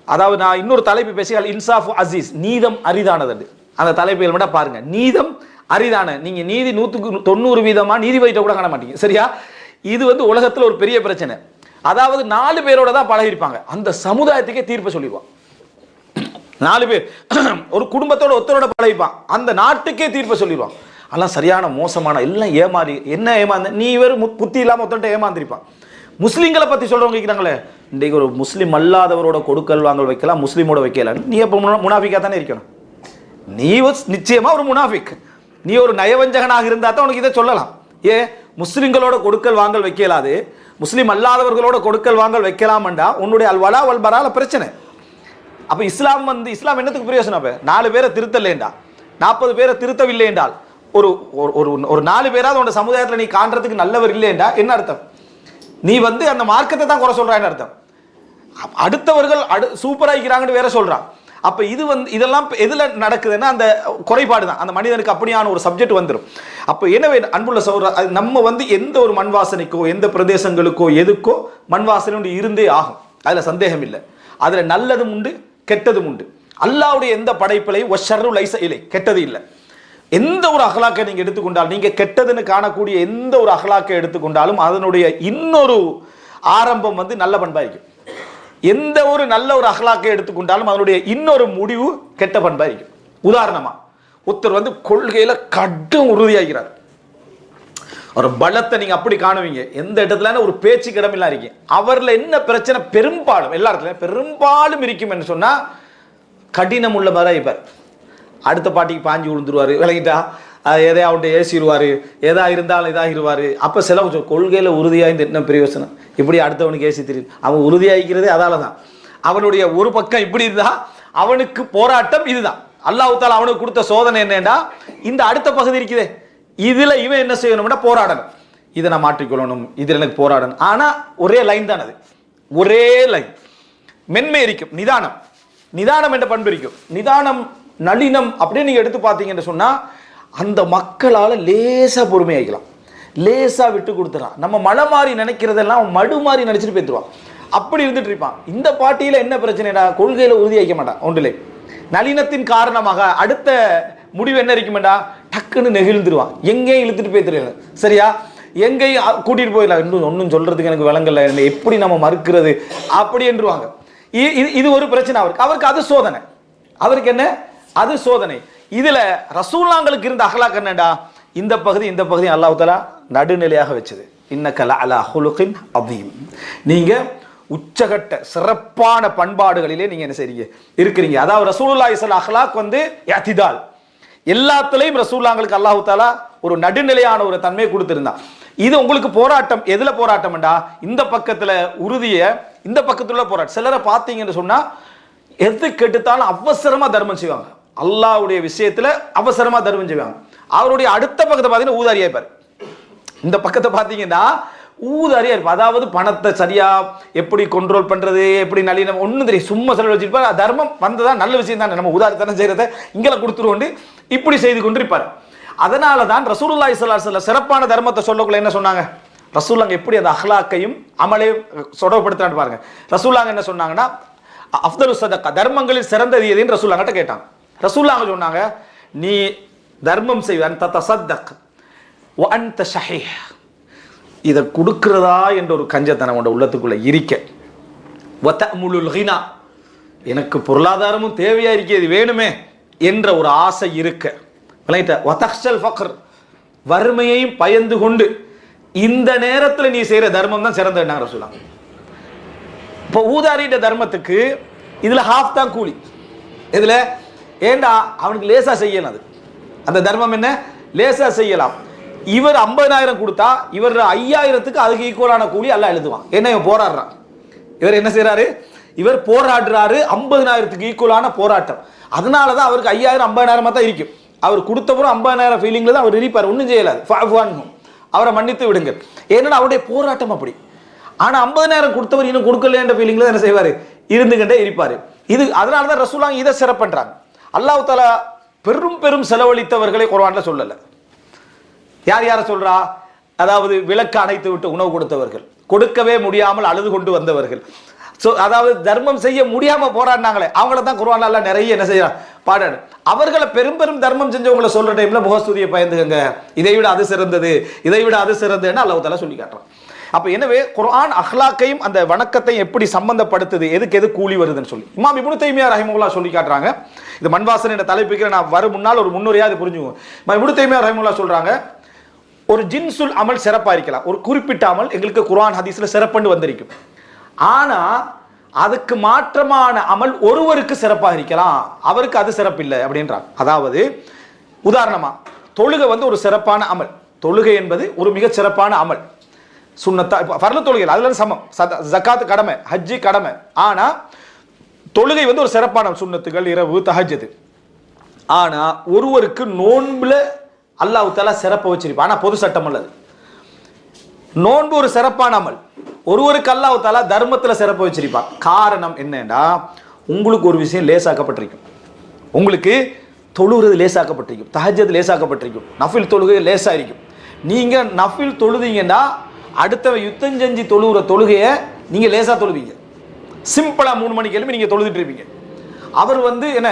அதாவது நான் இன்னொரு தலைப்பு பேசியால் இன்சாஃப் அசீஸ், நீதம் அரிதானது. அந்த தலைப்புகள் மட்டும் பாருங்க. நீதம் அரிதான, நீங்க நீதி 190% நீதி வைத்த கூட காண மாட்டீங்க. சரியா? இது உலகத்தில் ஒரு பெரிய பிரச்சனை. அதாவது 4 பேரோட தான் பழகிருப்பாங்க, அந்த சமுதாயத்துக்கே தீர்ப்பு சொல்லிடுவான். 4 பேர் ஒரு குடும்பத்தோட ஒருத்தரோட பழகிப்பான், அந்த நாட்டுக்கே தீர்ப்பு சொல்லிடுவான். அதெல்லாம் சரியான மோசமான, எல்லாம் ஏமாறி. என்ன ஏமாந்த? நீ வெறும் புத்தி இல்லாம ஒருத்தன்ட்ட ஏமாந்திருப்பான். முஸ்லீம்களை பத்தி சொல்றவங்க இருக்கிறாங்களே, இன்றைக்கு ஒரு முஸ்லீம் அல்லாதவரோட கொடுக்கல் வாங்கல் வைக்கலாம், முஸ்லீமோட வைக்கலாம். நீ எப்போ முனாஃபிக்கா தானே இருக்கணும். நீ நிச்சயமா ஒரு முனாஃபிக். நீ ஒரு நயவஞ்சகனாக இருந்தா தான் உனக்கு இதை சொல்லலாம். முஸ்லிம்களோட கொடுக்கல் வாங்கல் வைக்கலாது, முஸ்லீம் அல்லாதவர்களோட கொடுக்கல் வாங்கல் வைக்கலாம்டா உன்னுடைய அல்வலா வல்பரால பிரச்சனை. அப்ப இஸ்லாம் இஸ்லாம் என்னத்துக்கு பிரயோசனம்? அப்ப 4 பேரை திருத்தலேண்டா, 40 பேரை திருத்தவில்லை என்றால் ஒரு ஒரு 4 பேராவது உன் சமுதாயத்தில் நீ காண்றதுக்கு நல்லவர் இல்லைண்டா என்ன அர்த்தம்? நீ அந்த மார்க்கத்தை தான் குறை சொல்றான்னு அர்த்தம். அடுத்தவர்கள் சூப்பராகிறாங்கன்னு வேற சொல்றான். அப்ப இது இதெல்லாம் எதுல நடக்குதுன்னா அந்த குறைபாடு தான். அந்த மனிதனுக்கு அப்படியான ஒரு சப்ஜெக்ட் வந்துடும். அப்ப எனவே அன்புள்ள சகோதரர், நம்ம எந்த ஒரு மண் வாசனைக்கோ எந்த பிரதேசங்களுக்கோ எதுக்கோ மண் வாசனை இருந்தே ஆகும், அதுல சந்தேகம் இல்லை. அதுல நல்லதும் உண்டு, கெட்டதும் உண்டு. அல்லாஹ்வுடைய எந்த படைப்பிலையும் வஷர்ரு லைஸ இலை, கெட்டது இல்லை. எந்த ஒரு அஹ்லாக்கை நீங்க எடுத்துக்கொண்டால், நீங்க கெட்டதுன்னு காணக்கூடிய எந்த ஒரு அஹ்லாக்கை எடுத்துக்கொண்டாலும் அதனுடைய இன்னொரு ஆரம்பம் நல்ல பண்பா இருக்கும். எந்த ஒரு நல்ல ஒரு அஹ்லாக்கை எடுத்துக்கொண்டாலும் அதனுடைய இன்னொரு முடிவு கெட்ட பண்பா இருக்கும். உதாரணமா ஒருத்தர் கொள்கையில கடும் உறுதியாகிறார், ஒரு பலத்தை நீங்க அப்படி காணுவீங்க. எந்த இடத்துல ஒரு பேச்சு கிடமில்லாம் இருக்கு. அவர்ல என்ன பிரச்சனை? பெரும்பாலும் எல்லா இடத்துலயும் பெரும்பாலும் இருக்கும் என்று சொன்னா கடினம் உள்ள மாதிரி இருப்பார். அடுத்த பாட்டிக்கு பாஞ்சு விழுந்துருவாரு, விளங்கிட்டா? எதையா அவன்கிட்ட ஏசிடுவார், எதா இருந்தாலும் இதாகிடுவார். அப்போ செலவு கொள்கையில் உறுதியாக இந்த என்ன பிரயோசனம், இப்படி அடுத்தவனுக்கு ஏசி தெரியும். அவன் உறுதியாகிறதே அதால தான். அவனுடைய ஒரு பக்கம் இப்படி இருந்தால் அவனுக்கு போராட்டம் இதுதான். அல்லாஹ் தாலா அவனுக்கு கொடுத்த சோதனை என்னன்னா, இந்த அடுத்த பகுதி இருக்குதே இதில் இவன் என்ன செய்யணும்னா போராடணும். இதை நான் மாற்றிக்கொள்ளணும், இதில் எனக்கு போராடணும். ஆனால் ஒரே லைன் தான், அது ஒரே லைன். மென்மை இருக்கும், நிதானம், நிதானம் என்ற பண்பு இருக்கும். நிதானம் நளினம் அப்படியே நீங்கள் எடுத்து பார்த்தீங்கன்னு சொன்னால் அந்த மக்களால் லேசாக பொறுமையாக்கலாம், லேசாக விட்டு கொடுத்துறான். நம்ம மழை மாதிரி நினைக்கிறதெல்லாம் மடு மாதிரி நினச்சிட்டு போய்த்துருவான். அப்படி இருந்துட்டு இருப்பான். இந்த பாட்டியில் என்ன பிரச்சனைடா, கொள்கையில் உறுதியாக்க மாட்டான். ஒன்றிலே நளினத்தின் காரணமாக அடுத்த முடிவு என்ன இருக்குமெண்டா, டக்குன்னு நெகிழ்ந்துருவான், எங்கேயும் இழுத்துட்டு போய் தெரியாது. சரியா, எங்கேயும் கூட்டிகிட்டு போயிடலாம். இன்னும் ஒன்றும் சொல்கிறதுக்கு எனக்கு விளங்கலை, எப்படி நம்ம மறுக்கிறது அப்படி என்றுவாங்க. இது ஒரு பிரச்சனை அவருக்கு. அவருக்கு அது சோதனை. அவருக்கு என்ன, அது சோதனை. இதுல ரசூலுல்லாஹ்களுக்கு இருந்த அஹ்லாக் என்னடா, இந்த பகுதி இந்த பகுதி அல்லாஹ் தஆலா நடுநிலையாக வச்சது. இன்னக லஅலா ஹுலுகின் அதீம், நீங்க உச்சகட்ட சிறப்பான பண்பாடுகளிலே நீங்க என்ன செய்றீங்க, இருக்கிறீங்க. அதாவது ரசூலுல்லாஹி ஸல்லல்லாஹு அலைஹி அஹ்லாக் வந்து இஅ்திதால், எல்லாத்துலயும் ரசூலுல்லாஹ்களுக்கு அல்லாஹ் தஆலா ஒரு நடுநிலையான ஒரு தன்மையை கொடுத்திருந்தான். இது உங்களுக்கு போராட்டம். எதுல போராட்டம்டா, இந்த பக்கத்துல உறுதிய, இந்த பக்கத்துல போராட்டம். சிலரை பார்த்தீங்கன்னு சொன்னா எது கெடுத்தாலும் அவசரமா தர்மம் செய்வாங்க, அல்லாஹ்வுடைய விஷயத்துல அவசரமா தர்மம் செய்வாங்க. அவருடைய அடுத்த பக்கத்தை பார்த்தீங்கன்னா ஊதாரியா இருப்பார். இந்த பக்கத்தை பார்த்தீங்கன்னா ஊதாரியா இருப்பார். அதாவது பணத்தை சரியா எப்படி கண்ட்ரோல் பண்றது, எப்படி நளினம் ஒன்றும் தெரியும், சும்மா செலவு வச்சிருப்பார். தர்மம் வந்ததா நல்ல விஷயம் தானே, நம்ம உதாரித்தனம் செய்யறதை இங்கே கொடுத்துருவோண்டு இப்படி செய்து கொண்டிருப்பார். அதனால தான் ரசூலுல்லாஹி ஸல்லல்லாஹு அலைஹி வஸல்லம் சிறப்பான தர்மத்தை சொல்லக்குள்ள என்ன சொன்னாங்க, ரசூலுல்லாஹ் எப்படி அந்த அஹ்லாக்கையும் அமலையும் சொடப்படுத்துறான்னு பாருங்க. ரசூலுல்லாஹ் என்ன சொன்னாங்கன்னா, அஃதலு ஸதகா, தர்மங்களில் சிறந்தது எதுன்னு ரசூலுல்லாஹ் கிட்ட கேட்டாங்க. ரசூலுல்லாஹ் சொன்னாங்க, நீ தர்மம் செய்வ, அன்த தஸத்தக் வ அன்த ஷஹீஹ், இதை கொடுக்கிறதா என்ற ஒரு கஞ்சத்தனம் உண்ட உள்ளத்துக்குள்ள இருக்க, வ தஅமுலுல் கினா, எனக்கு பொருளாதாரமும் தேவையா இருக்கிறது வேணுமே என்ற ஒரு ஆசை இருக்க, வ தக்ஷல் ஃபக்ர், வறுமையையும் பயந்து கொண்டு இந்த நேரத்தில் நீ செய்யற தர்மம் தான் சிறந்த ரசூலுல்லாஹ். இப்போ ஊதாரிட்ட தர்மத்துக்கு இதுல ஹாஃப் தான் கூலி. இதுல ஏண்டா அவனுக்கு லேசா செய்யலாம், அது அந்த தர்மம் என்ன லேசா செய்யலாம். இவர் 50,000 கொடுத்தா இவர் 5,000க்கு அதுக்கு ஈக்குவலான கூலி அல்லாஹ் எழுதுவான். என்ன இவன் போராடுறான், இவர் என்ன செய்யறாரு, இவர் போராடுறாரு, 50,000க்கு ஈக்குவலான போராட்டம். அதனாலதான் அவருக்கு 5,000 50,000 தான் இருக்கும். அவர் கொடுத்தப்பறம் 50,000 ஃபீலிங்ல தான் அவர் இருப்பார், ஒன்றும் செய்யலாது. அவரை மன்னித்து விடுங்க, ஏன்னா அவருடைய போராட்டம் அப்படி. ஆனா 50,000 கொடுத்தவர் இன்னும் கொடுக்கலன்ற ஃபீலிங்ல என்ன செய்வாரு, இருந்துகிட்டே இருப்பாரு. இது அதனாலதான் ரசூலுல்லாஹ் இதை சிறப்பு பண்றாங்க. அல்லாஹ் தஆலா பெரும் பெரும் செலவழித்தவர்களை குர்ஆன்ல சொல்லல. யார் யார சொல்றா, அதாவது விளக்கு அணைத்து விட்டு உணவு கொடுத்தவர்கள், கொடுக்கவே முடியாமல் அழுது கொண்டு வந்தவர்கள், அதாவது தர்மம் செய்ய முடியாம போராடினாங்களே அவங்கள தான் குர்ஆன்ல அல்லாஹ் நிறைய என்ன செய்யறான் பாடாடு. அவர்களை பெரும் பெரும் தர்மம் செஞ்சவங்களை சொல்ற டைம்ல முகஸ்துதியை பயந்துங்க, இதை விட அது சிறந்தது, இதை விட அது சிறந்ததுன்னு அல்லாஹ் தஆலா சொல்லி காட்டுறான். அப்ப எனவே குர்ஆன் அஹ்லாக்கையும் அந்த வணக்கத்தையும் எப்படி சம்பந்தப்படுத்துது, எதுக்கு எது கூலி வருதுன்னு சொல்லி இமாம் இப்னு தைமியா ரஹிமஹுல்லாஹ் சொல்லி காட்டுறாங்க. இது மண்வாசன் என்ற தலைப்புக்கு நான் வரும் முன்னால் ஒரு முன்னுரையா இது புரிஞ்சுக்குவோம். இமாம் இப்னு தைமியா ரஹிமஹுல்லாஹ் சொல்றாங்க, ஒரு ஜின்சுல் அமல் சிறப்பா இருக்கலாம், ஒரு குறிப்பிட்ட அமல் எங்களுக்கு குர்ஆன் ஹதீஸ்ல சிறப்புன்னு வந்திருக்கும். ஆனா அதுக்கு மாற்றமான அமல் ஒருவருக்கு சிறப்பாக இருக்கலாம், அவருக்கு அது சிறப்பு இல்லை அப்படின்றாங்க. அதாவது உதாரணமா தொழுகை வந்து ஒரு சிறப்பான அமல், தொழுகை என்பது ஒரு மிக சிறப்பான அமல், சுன்னத்தா ஃபர்லு தொழுகை அதுல சமம், ஜகாத் கடமை, ஹஜ்ஜி கடமை. ஆனா தொழுகை வந்து ஒரு சிறப்பான சுன்னத்துகள், இரவு, தஹஜ்ஜுத். ஆனா ஒருவருக்கு நோன்புல அல்லாஹ் தஆலா சிறப்பை வச்சிருப்பான், ஆனா பொது சட்டம் அல்லது. நோன்பு ஒரு சிறப்பான அமல், ஒருவருக்கு அல்லாஹ் தஆலா தர்மத்துல சிறப்பு வச்சிருப்பான். காரணம் என்னன்னா, உங்களுக்கு ஒரு விஷயம் லேசாக்கப்பட்டிருக்கும், உங்களுக்கு தொழுகிறது லேசாக்கப்பட்டிருக்கும், தஹஜ்ஜுத் லேசாக்கப்பட்டிருக்கும், நஃபில் தொழுகை லேசா இருக்கும். நீங்க நஃபில் தொழுதீங்கன்னா அடுத்த யுத்தம் செஞ்சு தொழுகிற தொழுகையை நீங்க லேசா தொழுவீங்க, சிம்பிளா 3 மணிக்கு எழுப்பி நீங்க தொழுதுட்டு இருப்பீங்க. அவர் வந்து என்ன,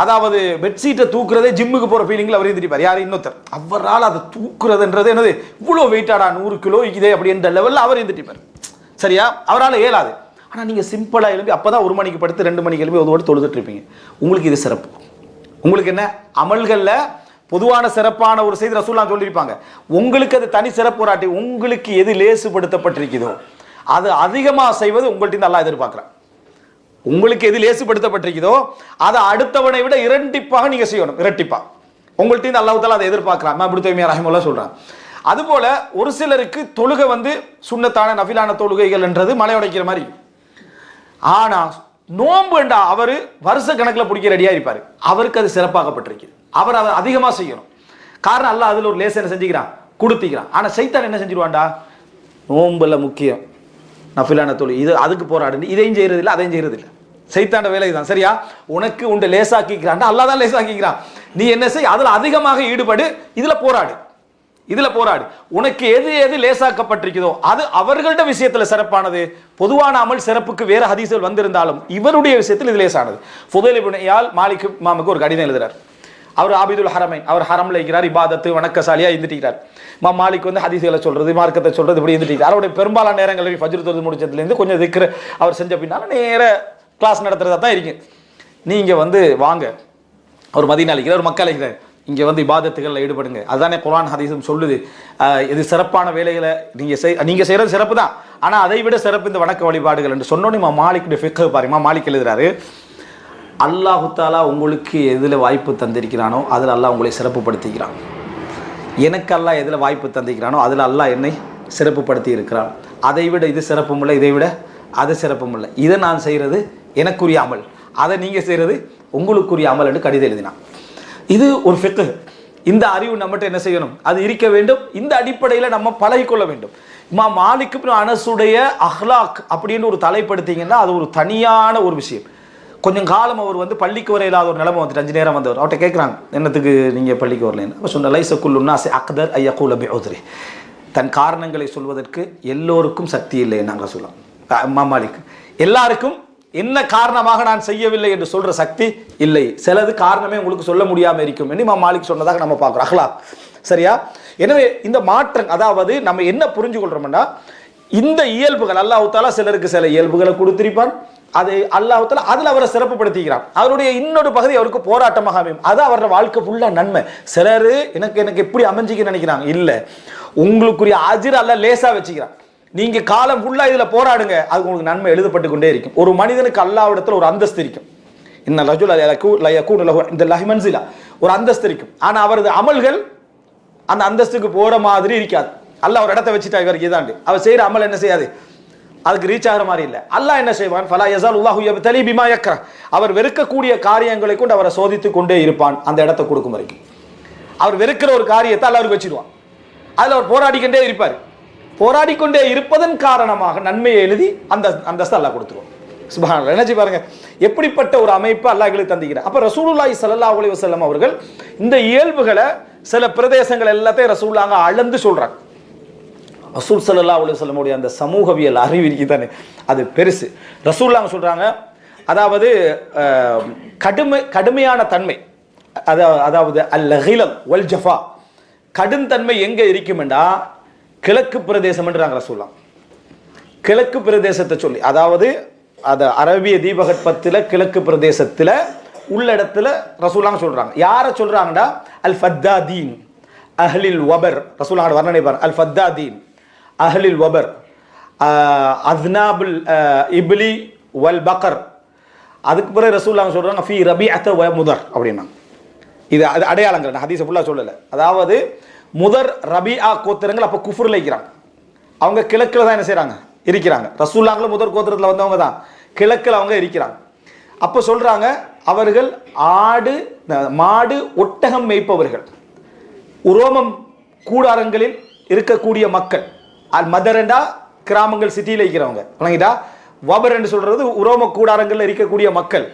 அதாவது பெட்ஷீட்டை தூக்குறதே ஜிம்முக்கு போற ஃபீலிங்ல அவர் இருந்திருப்பார். யார், இன்னொருத்தர். அவரால் அதை தூக்குறதுன்றது என்னது, இவ்வளோ வெயிட்டாடா 100 கிலோ இதே அப்படின்ற லெவலில் அவர் இருந்துட்டிருப்பார். சரியா, அவரால் இயலாது. ஆனால் நீங்கள் சிம்பிளாக எழுப்பி அப்பதான் 1 மணிக்கு படுத்து 2 மணிக்கு எழுப்பி ஒருவோடு தொழுதுட்டு இருப்பீங்க. உங்களுக்கு இது சிறப்பு. உங்களுக்கு என்ன அமல்களில் பொதுவான சிறப்பான ஒரு செய்தி ரசூலுல்லாஹ் சொல்லியிருப்பாங்க. உங்களுக்கு அது தனி சிறப்பு வராட்டி, உங்களுக்கு எது லேசுபடுத்தப்பட்டிருக்குதோ அது அதிகமாக செய்வது உங்கள்கிட்ட அல்லாஹ் எதிர்பார்க்குறான். உங்களுக்கு எது லேசுபடுத்தப்பட்டிருக்குதோ அதை அடுத்தவனை விட இரட்டிப்பாக நீங்க செய்யணும், இரட்டிப்பா. உங்கள்கிட்ட அல்லாஹ் தஆலா அதை எதிர்பார்க்கிறான். இப்னு தய்மிய்யா ரஹிமஹுல்லாஹ் சொல்றான். அதுபோல ஒரு சிலருக்கு தொழுகை சுன்னத்தான நஃபிலான தொழுகைகள் என்றது மலை உடைக்கிற மாதிரி. ஆனா நோன்பு என்றா அவரு வருஷ கணக்கில் பிடிக்க ரெடியா இருப்பாரு. அவருக்கு அது சிறப்பாகப்பட்டிருக்கு. அவர் அதை அதிகமா செய்யணும். காரணம் அல்லாஹ் அதுல ஒரு லேசனை செஞ்சுக்கிறான், கொடுத்திக்கிறான். ஆனா சைத்தான் என்ன செஞ்சிருவான்டா, நோம்புல முக்கியம் நஃபிலான தொழுகை இது அதுக்கு போராடு, இதையும் செய்யறது இல்லை அதையும் செய்யறது இல்லை. சைத்தாண்ட வேலை தான். சரியா, உனக்கு உண்டு லேசாக்கிக்கிறான், அல்லாஹ் தான் லேசாக்கிக்கிறான். நீ என்ன செய், அதுல அதிகமாக ஈடுபடு, இதுல போராடு, இதுல போராடு. உனக்கு எது எது லேசாக்கப்பட்டிருக்குதோ அது அவர்களோட விஷயத்துல சிறப்பானது. பொதுவான அமல் சிறப்புக்கு வேற ஹதீஸ்கள் வந்திருந்தாலும் இவருடைய விஷயத்தில் இது லேசானது. ஃபுதைல் இப்னு இயால் மாலிக் இமாமுக்கு ஒரு கடிதம் எழுதுறார். அவர் ஆபிதுல் ஹரமைன், அவர் ஹரம்ல இருக்கிறார், இபாதத்து வணக்கசாலியா இருந்துட்டார். மாலிக் ஹதீஸ்களை சொல்றது, மார்க்கத்தை சொல்றது, இப்படி இருந்துட்டார். அவருடைய பெரும்பாலான நேரங்களில் ஃபஜ்ர் தொழுது முடிச்சதுல இருந்து கொஞ்சம் திக்ர் அவர் செஞ்ச பின்னால நேர கிளாஸ் நடத்துறதா தான் இருக்கு. நீங்க வாங்க, அவர் மதீனா அழைக்கிறார், ஒரு மக்கள் அழைக்கிறார், இங்கே இபாதத்துகளில் ஈடுபடுங்க. அதுதானே குர்ஆன் ஹதீஸும் சொல்லுது. இது சிறப்பான வேலைகளை நீங்க செய்யறது சிறப்பு தான், ஆனா அதை விட சிறப்பு இந்த வணக்க வழிபாடுகள் என்று சொன்னோன்னு மாலிக்குடைய ஃபிக்ஹ் பாருங்க. மாலிக் எழுதுறாரு, அல்லாஹு தஆலா உங்களுக்கு எதில் வாய்ப்பு தந்திருக்கிறானோ அதில் அல்லாஹ் உங்களை சிறப்புப்படுத்திக்கிறான். எனக்கு அல்லாஹ் எதில் வாய்ப்பு தந்திருக்கிறானோ அதில் அல்லாஹ் என்னை சிறப்புப்படுத்தி இருக்கிறான். அதை விட இது சிறப்பும் இல்லை, இதை விட அது சிறப்பும் இல்லை. இதை நான் செய்கிறது எனக்குரிய அமல், அதை நீங்கள் செய்கிறது உங்களுக்குரிய அமல் என்று கடிதம் எழுதினான். இது ஒரு ஃபிக்ஹ். இந்த அறிவு நம்மகிட்ட என்ன செய்யணும், அது இருக்க வேண்டும். இந்த அடிப்படையில் நம்ம பழகிக்கொள்ள வேண்டும். இமாம் மாலிக் இப்னு அனஸுடைய அஹ்லாக் அப்படின்னு ஒரு தலைப்படுத்திங்கன்னா அது ஒரு தனியான ஒரு விஷயம். கொஞ்சம் காலம் அவர் பள்ளிக்கு வர இல்லாத ஒரு நிலைமை வந்துட்டு 5 நேரம் வந்தவர். அவர்கிட்ட கேட்குறாங்க, என்னத்துக்கு நீங்கள் பள்ளிக்கு வரலன்னு. அப்போ சொன்ன லைசக்குல்லுன்னா அக்தர் ஐயக்கூல பிஉத்ரி, தன் காரணங்களை சொல்வதற்கு எல்லோருக்கும் சக்தி இல்லை நாங்கள் சொல்லலாம். இமாம் மாலிக் எல்லாருக்கும் என்ன காரணமாக நான் செய்யவில்லை என்று சொல்ற சக்தி இல்லை, சிலது காரணமே உங்களுக்கு சொல்ல முடியாமல் இருக்கும் என்று இமாம் மாலிக் சொன்னதாக நம்ம பார்க்குறோம். அஹ்லாக் சரியா. எனவே இந்த மாற்றம், அதாவது நம்ம என்ன புரிஞ்சு கொள்றோம்னா, இந்த இயல்புகள் அல்லாஹ் தஆலா சிலருக்கு சில இயல்புகளை கொடுத்திருப்பான். அது அல்லாஹ் தஆலா அதில் அவரை சிறப்புப்படுத்திக்கிறான். அவருடைய இன்னொரு பகுதி அவருக்கு போராட்டமாக அமையும். அது அவரோட வாழ்க்கை ஃபுல்லாக நன்மை. சிலர் எனக்கு எப்படி அமைஞ்சிக்க நினைக்கிறாங்க, இல்லை, உங்களுக்குரிய அஜிர் அல்லாஹ் லேசா வச்சுக்கிறான். நீங்க காலம் ஃபுல்லா இதுல போராடுங்க, அது உங்களுக்கு நன்மை எழுதப்பட்டு கொண்டே இருக்கும். ஒரு மனிதனுக்கு அல்லாஹ்விடத்துல ஒரு அந்தஸ்து இருக்கும். இன்ன ரஜுல் லா யகூனு லஹு இன்தல்லாஹி மன்சிலா, ஒரு அந்தஸ்து இருக்கும். ஆனா அவரது அமல்கள் அந்த அந்தஸ்துக்கு போற மாதிரி இருக்காது. அல்லாஹ் ஒரு இடத்தை வச்சுட்டா இவருக்கு இதாண்டு, அவர் செய்யற அமல் என்ன செய்யாது, அதுக்கு ரீச் ஆகிற மாதிரி இல்லை. அல்லாஹ் என்ன செய்வான், ஃபலா யஸாலுல்லாஹு யப்தலி பிமா யக்ரா, அவர் வெறுக்கக்கூடிய காரியங்களை கொண்டு அவரை சோதித்து கொண்டே இருப்பான் அந்த இடத்தை கொடுக்கும் வரைக்கும். அவர் வெறுக்கிற ஒரு காரியத்தை அல்லாஹ் அவருக்கு வச்சிடுவான், அதுல அவர் போராடிக்கொண்டே இருப்பார். போராடிக்கொண்டே இருப்பதன் காரணமாக நன்மையை எழுதி அந்த அந்தஸ்து அல்லாஹ் கொடுத்துருவோம். சுப்ஹானல்லாஹ். நினைச்சு பாருங்க, எப்படிப்பட்ட ஒரு அமைப்பு அல்லாஹ் எங்களுக்கு தந்திக்கிறார். அப்ப ரசூலுல்லாஹி ஸல்லல்லாஹு அலைஹி வஸல்லம் அவர்கள் இந்த இயல்புகளை சில பிரதேசங்கள் எல்லாத்தையும் ரசூலுல்லாஹ் அளந்து சொல்றாங்க. ரசூல் ஸல்லல்லாஹு அலைஹி வஸல்லம் உடைய அந்த சமூகவியல் அறிவு இருக்குதானே, அது பெருசு. ரசூலுல்லாஹ் சொல்றாங்க, அதாவது கடுமையான தன்மை, அதாவது அல்-கிலல் வல் ஜஃபா, கடும் தன்மை எங்க இருக்குமெண்டா கிழக்கு பிரதேசம் என்றாங்க ரசூலுல்லாஹ். கிழக்கு பிரதேசத்தை சொல்லி, அதாவது அது அரபிய தீபகற்பத்தில் கிழக்கு பிரதேசத்தில் உள்ள இடத்துல ரசூலுல்லாஹ் சொல்றாங்க. யாரை சொல்றாங்கடா, அல் ஃபத்தாதீன் அஹ்லில் வபர். ரசூலுல்லாஹ் வர்ணனை பாருங்க, அல் ஃபத்தாதீன் அஹ்லில் வபர் அஸ்னாபுல் இப்லி வல் பக்கர். அதுக்கு பிறகு ரசூலுல்லாஹ் சொல்றாங்க ஃபீ ரபீஅத வ முதர் அப்படின்னா. இது அடையாளங்கள், ஹதீஸ் ஃபுல்லா சொல்லல. அதாவது முதர் ரபிஆ கோத்திரங்கள் அப்ப குஃப்ர்ல இருக்கிறாங்க. அவங்க கிழக்குல தான் என்ன செய்றாங்க, இருக்கிறாங்க. ரசூலுல்லாஹ் முதர் கோத்திரத்துல வந்தவங்க தான் கிழக்குல அவங்க இருக்கிறாங்க. அப்ப சொல்றாங்க, அவர்கள் ஆடு மாடு ஒட்டகம் மேய்ப்பவர்கள், உரோமம் கூடாரங்களில் இருக்கக்கூடிய மக்கள். அல் மதரண்டா கிராமங்கள் சிட்டியில இருக்கிறவங்க, வணங்கிட்டா. வபர் என்று சொல்றது உரோம கூடாரங்கள்ல இருக்கக்கூடிய மக்கள்,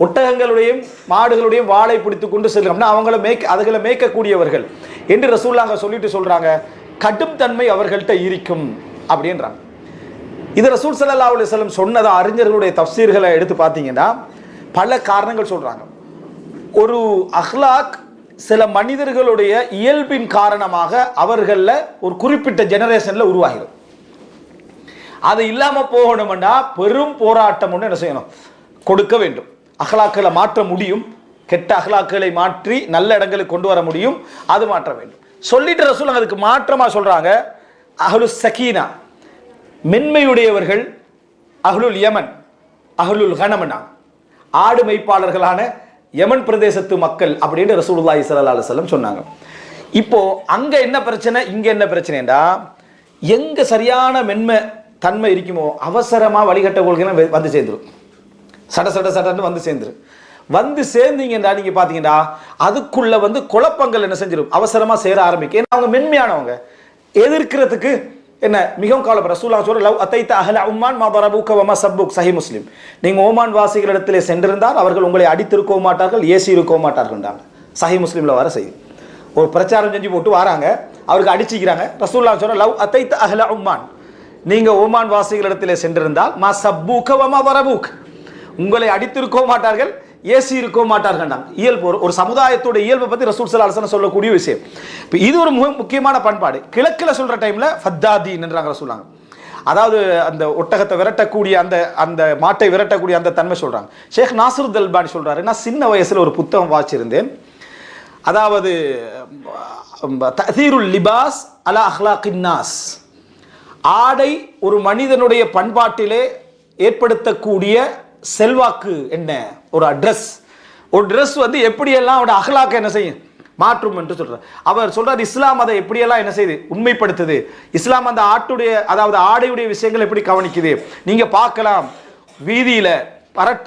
ஒட்டகங்களுடையும் மாடுகளுடையும் வாளை பிடித்துக் கொண்டு செல்லும்னா அவங்கள அதுகளை மேய்க்கக்கூடியவர்கள் என்று ரசூலுல்லாஹ் சொல்லிட்டு சொல்றாங்க, கடும் தன்மை அவர்கள்ட்ட இருக்கும் அப்படின்றாங்க. இது ரசூல் ஸல்லல்லாஹு அலைஹி வஸல்லம் சொன்னதா அறிஞர்களுடைய தஃப்சீர்களை எடுத்து பார்த்தீங்கன்னா பல காரணங்கள் சொல்றாங்க. ஒரு அஹ்லாக் சில மனிதர்களுடைய இயல்பின் காரணமாக அவர்கள ஒரு குறிப்பிட்ட ஜெனரேஷன்ல உருவாகிறது. அது இல்லாம போகணும்னா பெரும் போராட்டம் ஒன்று என்ன செய்யணும், கொடுக்க வேண்டும். அஹ்லாக்களை மாற்ற முடியும், கெட்ட அஹ்லாக்களை மாற்றி நல்ல இடங்களுக்கு கொண்டு வர முடியும், அது மாற்ற வேண்டும். சொல்லிட்டு ரசூல் அதுக்கு மாற்றமா சொல்றாங்க, அஹ்லுஸ் சகீனா மென்மையுடையவர்கள், அஹ்லுல் யமன் அஹ்லுல் கனமனா ஆடு மெய்ப்பாளர்களான யமன் பிரதேசத்து மக்கள் அப்படின்னு ரசூலுல்லாஹி ஸல்லல்லாஹு அலைஹி வஸல்லம் சொன்னாங்க. இப்போ அங்க என்ன பிரச்சனை, இங்க என்ன பிரச்சனைடா, எங்க சரியான மென்மை தன்மை இருக்குமோ அவசரமா வழிகட்ட கொள்கைலாம் வந்து சேர்ந்துடும். சட சட சடன்னு வந்து சேர்ந்துடும். வந்து சேர்ந்தீங்கன்னா நீங்க பாத்தீங்கன்னா அதுக்குள்ள வந்து குழப்பங்கள் என்ன செஞ்சிடும், அவசரமா சேர ஆரம்பிக்கும். ஏன்னா அவங்க மென்மையானவங்க, எதிர்க்கிறதுக்கு என்ன மிகவும் காலம். ரசூலுல்லாஹ் சொல்ற லவ் அதைத அஹ்ல உம்மான் மா தரபுக வமா சப்புக், சஹீஹ் முஸ்லிம். நீங்க ஓமான் வாசிகளிடத்திலே சென்றிருந்தால் அவர்கள் உங்களை அடித்திருக்கவும் மாட்டார்கள், ஏசி இருக்கவும் மாட்டார்கள்ன்றாங்க. சஹீஹ் முஸ்லிம்ல வர செய்தி. ஒரு பிரச்சாரம் செஞ்சு போட்டு வராங்க, அவருக்கு அடிச்சுக்கிறாங்க. ரசூலுல்லாஹ் சொல்ற லவ் அதைத அஹ்ல உம்மான், நீங்க ஓமான் வாசிகளிடத்திலே சென்றிருந்தால் மா சப்புக வமா தரபுக், உங்களை அடித்திருக்கவும் மாட்டார்கள், ஏசி இருக்க மாட்டார்கள். இயல்பு, ஒரு சமுதாயத்தோட இயல்பை பத்தி ரசூல் ஸல்லல்லாஹு அலைஹி வஸல்லம் சொல்லக்கூடிய விஷயம். இப்போ இது ஒரு முக்கியமான பண்பாடு. கிழக்கில் சொல்ற டைம்ல ஃபத்தாதீன் என்றாங்க ரசூலுல்லாஹ். அதாவது அந்த ஒட்டகத்தை விரட்டக்கூடிய அந்த மாட்டை விரட்டக்கூடிய அந்த தன்மை சொல்றாங்க. ஷேக் நாசருத் அல்பானி சொல்றாரு, நான் சின்ன வயசுல ஒரு புத்தகம் வாசிச்சிருந்தேன். அதாவது தஅதீருல் லிபாஸ் அலா அஹ்லாகின் நாஸ், ஆடை ஒரு மனிதனுடைய பண்பாட்டிலே ஏற்படுத்தக்கூடிய செல்வாக்கு என்ன, ஒரு ட்ரெஸ் வந்து எப்படியெல்லாம் அவனோட அஹ்லாக்க என்ன செய்யும், மாற்றும் என்று சொல்றார். அவர் சொல்றார், இஸ்லாம் அதை எப்படியெல்லாம் என்ன செய்யுது, உண்மைப்படுத்துது. இஸ்லாம் அந்த அதாவது ஆடையுடைய விஷயங்கள் எப்படி கவனிக்குது. நீங்க பார்க்கலாம், வீதியில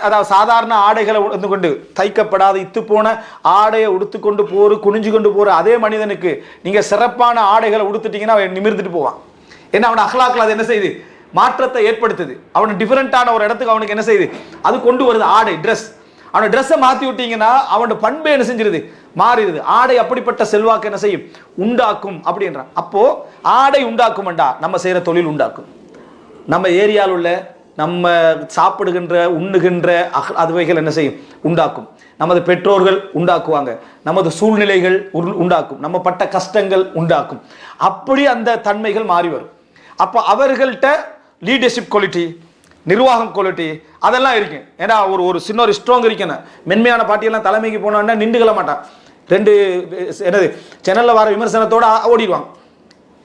அதாவது சாதாரண ஆடைகளை உடுத்து கொண்டு, தைக்கப்படாத இத்து போன ஆடையை உடுத்துக்கொண்டு குனிஞ்சு கொண்டு போற அதே மனிதனுக்கு நீங்க சிறப்பான ஆடைகளை உடுத்துட்டீங்கன்னா அவன் நிமிர்ந்துட்டு போவான். ஏன்னா அவன் அஹ்லாக்ல அது என்ன செய்யுது, மாற்றத்தை ஏற்படுத்துது. அவன் டிஃபரெண்டான ஒரு இடத்துக்கு அவனுக்கு என்ன செய்யுது, அது கொண்டு வருது. ஆடை, ட்ரெஸ், அவனோட ட்ரெஸ்ஸை மாற்றி விட்டீங்கன்னா அவனோட பண்பு என்ன செஞ்சிருது, மாறிடுது. ஆடை அப்படிப்பட்ட செல்வாக்கு என்ன செய்யும், உண்டாக்கும் அப்படின்றான். அப்போ ஆடை உண்டாக்கும்டா நம்ம செய்யற தொழில் உண்டாக்கும். நம்ம ஏரியாவில் உள்ள நம்ம சாப்பிடுகின்ற உண்ணுகின்ற அதுவைகள் என்ன செய்யும், உண்டாக்கும். நமது பெற்றோர்கள் உண்டாக்குவாங்க, நமது சூழ்நிலைகள் உண்டாக்கும், நம்ம பட்ட கஷ்டங்கள் உண்டாக்கும். அப்படி அந்த தன்மைகள் மாறி வரும். அப்போ அவர்கள்ட்ட லீடர்ஷிப் குவாலிட்டி, நிர்வாகம் குவாலிட்டி அதெல்லாம் இருக்கு. ஏன்னா ஒரு சின்ன ஒரு ஸ்ட்ராங் இருக்கணும். மென்மையான பாட்டியெல்லாம் தலைமைக்கு போனோன்னா நின்றுகல மாட்டான். ரெண்டு என்னது சேனல்ல வர விமர்சனத்தோட ஓடிடுவாங்க.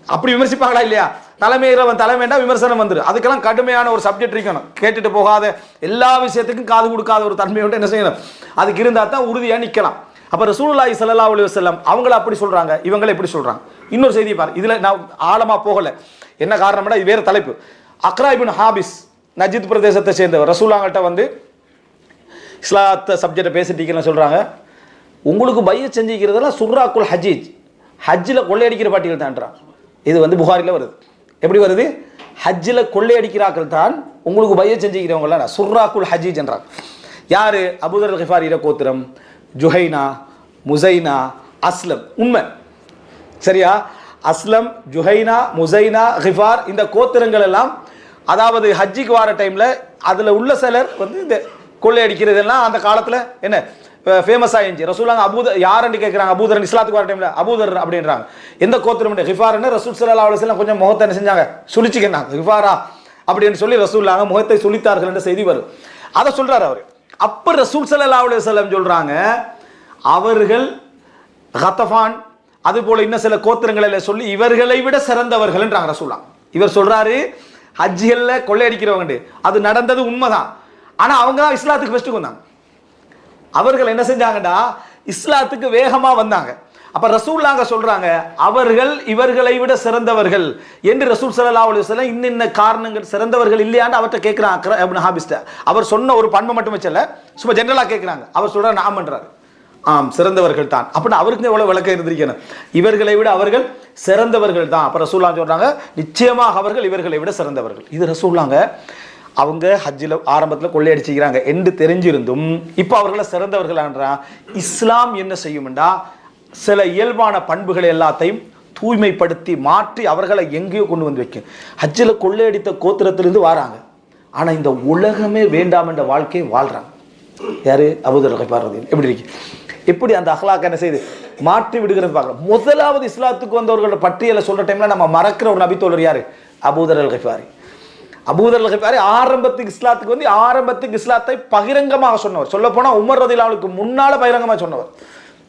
அப்படி விமர்சிப்பாங்களா இல்லையா, தலைமைண்டா விமர்சனம் வந்துடும். அதுக்கெல்லாம் கடுமையான ஒரு சப்ஜெக்ட் இருக்கணும். கேட்டுட்டு போகாத எல்லா விஷயத்துக்கும் காது கொடுக்காத ஒரு தன்மையோட என்ன செய்யணும், அதுக்கு இருந்தா தான் உறுதியா நிக்கலாம். அப்ப ரசூலுல்லாஹி ஸல்லல்லாஹு அலைஹி வஸல்லம் அவங்கள அப்படி சொல்றாங்க, இவங்களை எப்படி சொல்றாங்க. இன்னொரு செய்தி பாரு, இதுல நான் ஆழமா போகல, என்ன காரணம்னா இது வேற தலைப்பு. அக்ரா இப்னு ஹாபிஸ் நஜித் பிரதேசத்தை சேர்ந்தவர் ரசூலுல்லாஹ்கிட்ட வந்து இஸ்லாத்த சப்ஜெக்டை பேசிட்டீங்கன்னு சொல்றாங்க. உங்களுக்கு பையத் செஞ்சுக்கிறதெல்லாம் சுர்ராக்குல் ஹஜீஜ், ஹஜ்ஜில் கொள்ளையடிக்கிற பாட்டிகள் தான்றான். இது வந்து புகாரில வருது. எப்படி வருது, ஹஜ்ஜில் கொள்ளையடிக்கிறார்கள் தான் உங்களுக்கு பையத் செஞ்சுக்கிறவங்கள சுர்ராக்குல் ஹஜீஜ் என்றாங்க. யாரு, அபூதர் கிஃபாரி கோத்திரம், ஜுஹைனா, முசைனா, அஸ்லம். உண்மை சரியா, அஸ்லம், ஜுஹைனா, முசைனா, கிஃபார் இந்த கோத்திரங்கள் எல்லாம் அதாவது ஹஜ்ஜிக்கு வர டைம்ல அதுல உள்ள சிலர் வந்து இந்த கொள்ளையடிக்கிறதெல்லாம் அந்த காலத்துல என்ன ஃபேமஸ் ஆயிடுச்சு. ரசூலுல்லாஹ் அபூதர் யாருன்னு கேட்குறாங்க, அபூதர் இஸ்லாத்துக்கு வர டைம்ல அபூதர் அப்படின்றாங்க. எந்த கோத்திரம், கிஃபார்னு ரசூல் ஸல்லல்லாஹு அலைஹி வஸல்லம் கொஞ்சம் முகத்தை என்ன செஞ்சாங்க, சுழிச்சுக்கினாங்க. கிஃபாரா அப்படின்னு சொல்லி ரசூலுல்லாஹ் முகத்தை சுழித்தார்கள் என்ற செய்தி வரும். அதை சொல்றாரு அவர். அப்ப ரசூல் ஸல்லல்லாஹு அலைஹி வஸல்லம் சொல்றாங்க, அவர்கள் கத்தஃபான் அது போல இன்னும் சில கோத்திரங்களை சொல்லி இவர்களை விட சிறந்தவர்கள் என்றாங்க ரசூலுல்லாஹ். இவர் சொல்றாரு ஹஜ்ஜிகள்ல கொள்ளையடிக்கிறவங்க, அது நடந்தது உண்மைதான். ஆனா அவங்க தான் இஸ்லாத்துக்கு ஃபர்ஸ்ட் வந்தாங்க. அவர்கள் என்ன செஞ்சாங்கடா, இஸ்லாத்துக்கு வேகமா வந்தாங்க. அப்ப ரசூலுல்லாஹ் சொல்றாங்க, அவர்கள் இவர்களை விட சிறந்தவர்கள் என்று ரசூல் ஸல்லல்லாஹு அலைஹி வஸல்லம் இன்ன காரணங்கள் சிறந்தவர்கள் இல்லையான்னு அவர்கிட்ட கேட்கிறாங்க. அக்ரா இப்னு ஹாபிஸ்ட அவர் சொன்ன ஒரு பண்பை மட்டும் வச்சல, சும்மா ஜெனரலா கேட்கிறாங்க. அவர் சொல்றாரு, நாமன்றாரு, ஆம் சிறந்தவர்கள் தான். அப்படின்னா அவருக்கு எவ்வளவு விளக்கம் இருந்திருக்கணும், இவர்களை விட அவர்கள் சிறந்தவர்கள் தான். அப்ப ரசூலுல்லாஹ் சொல்றாங்க, நிச்சயமாக அவர்கள் இவர்களை விட சிறந்தவர்கள். இது ரசூலுல்லாஹ் அவங்க ஹஜ்ஜில் ஆரம்பத்தில் கொள்ளையடிச்சுக்கிறாங்க என்று தெரிஞ்சிருந்தும் இப்போ அவர்களை சிறந்தவர்களான்றா. இஸ்லாம் என்ன செய்யும்டா, சில இயல்பான பண்புகளை எல்லாத்தையும் தூய்மைப்படுத்தி மாற்றி அவர்களை எங்கேயோ கொண்டு வந்து வைக்கும். ஹஜ்ஜில் கொள்ளையடித்த கோத்திரத்திலிருந்து வராங்க, ஆனால் இந்த உலகமே வேண்டாம் என்ற வாழ்க்கையை வாழ்றாங்க. யாரு, அபூதர் கிஃபார் எப்படி இருக்கு, எப்படி அந்த அஹ்லாக் என்ன செய்து மாற்றி விடுகிறது பார்க்கலாம். முதலாவது இஸ்லாத்துக்கு வந்தவர்களோட பட்டியலை சொல்ற டைம்ல நம்ம மறக்கிற ஒரு நபித்தோழர் யாரு, அபூதர் அல் கிஃபாரி. அபூதர் அல் கிஃபாரி ஆரம்பத்துக்கு இஸ்லாத்துக்கு வந்து ஆரம்பத்துக்கு இஸ்லாத்தை பகிரங்கமாக சொன்னவர். சொல்ல போனா உமர் ரலியல்லாஹு அன்ஹுக்கு முன்னால பகிரங்கமாக சொன்னவர்.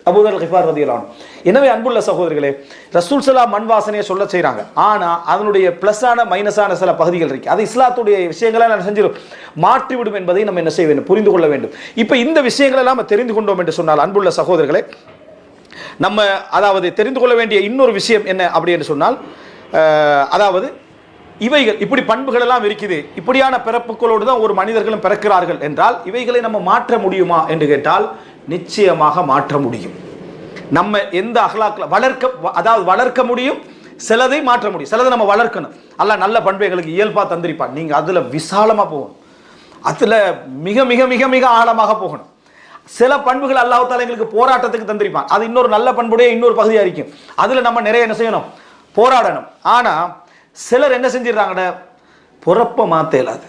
அபூதர் கிஃபார் ரலியல்லாஹு அன்ஹு. எனவே அன்புள்ள சகோதரர்களே, ரசூல் ஸல்லல்லாஹு மண் வாசனையை சொல்ல செய்கிறாங்க. ஆனால் அதனுடைய ப்ளஸ்ஸான மைனஸான சில பகுதிகள் இருக்கு. அது இஸ்லாத்துடைய விஷயங்களை நான் செஞ்சிடும் மாற்றிவிடும் என்பதை நம்ம என்ன செய்ய வேண்டும், புரிந்து கொள்ள வேண்டும். இப்போ இந்த விஷயங்களை நம்ம தெரிந்து கொண்டோம் என்று சொன்னால் அன்புள்ள சகோதரர்களே, நம்ம அதாவது தெரிந்து கொள்ள வேண்டிய இன்னொரு விஷயம் என்ன அப்படி என்று சொன்னால், அதாவது இவைகள் இப்படி பண்புகள் எல்லாம் இருக்குது, இப்படியான பிறப்புகளோடு தான் ஒரு மனிதர்களும் பிறக்கிறார்கள் என்றால் இவைகளை நம்ம மாற்ற முடியுமா என்று கேட்டால் நிச்சயமாக மாற்ற முடியும். நம்ம எந்த அஹ்லாக்ல வளர்க்க முடியும், சிலதை மாற்ற முடியும், சிலதை நம்ம வளர்க்கணும். அல்லாஹ் நல்ல பண்புகளுக்கு இயல்பா தந்திருப்பான். நீங்க அதுல விசாலமா போகணும், அதுல மிக மிக மிக மிக ஆழமாக போகணும். சில பண்புகள் அல்லாஹ் தஆலா எங்களுக்கு போராட்டத்துக்கு தந்திருப்பான். அது இன்னொரு நல்ல பண்புடைய இன்னொரு பகுதியா இருக்கும். அதுல நம்ம நிறைய என்ன செய்யணும், போராடணும். ஆனா சிலர் என்ன செஞ்சிடறாங்க, பொறப்ப மாத்தேலாது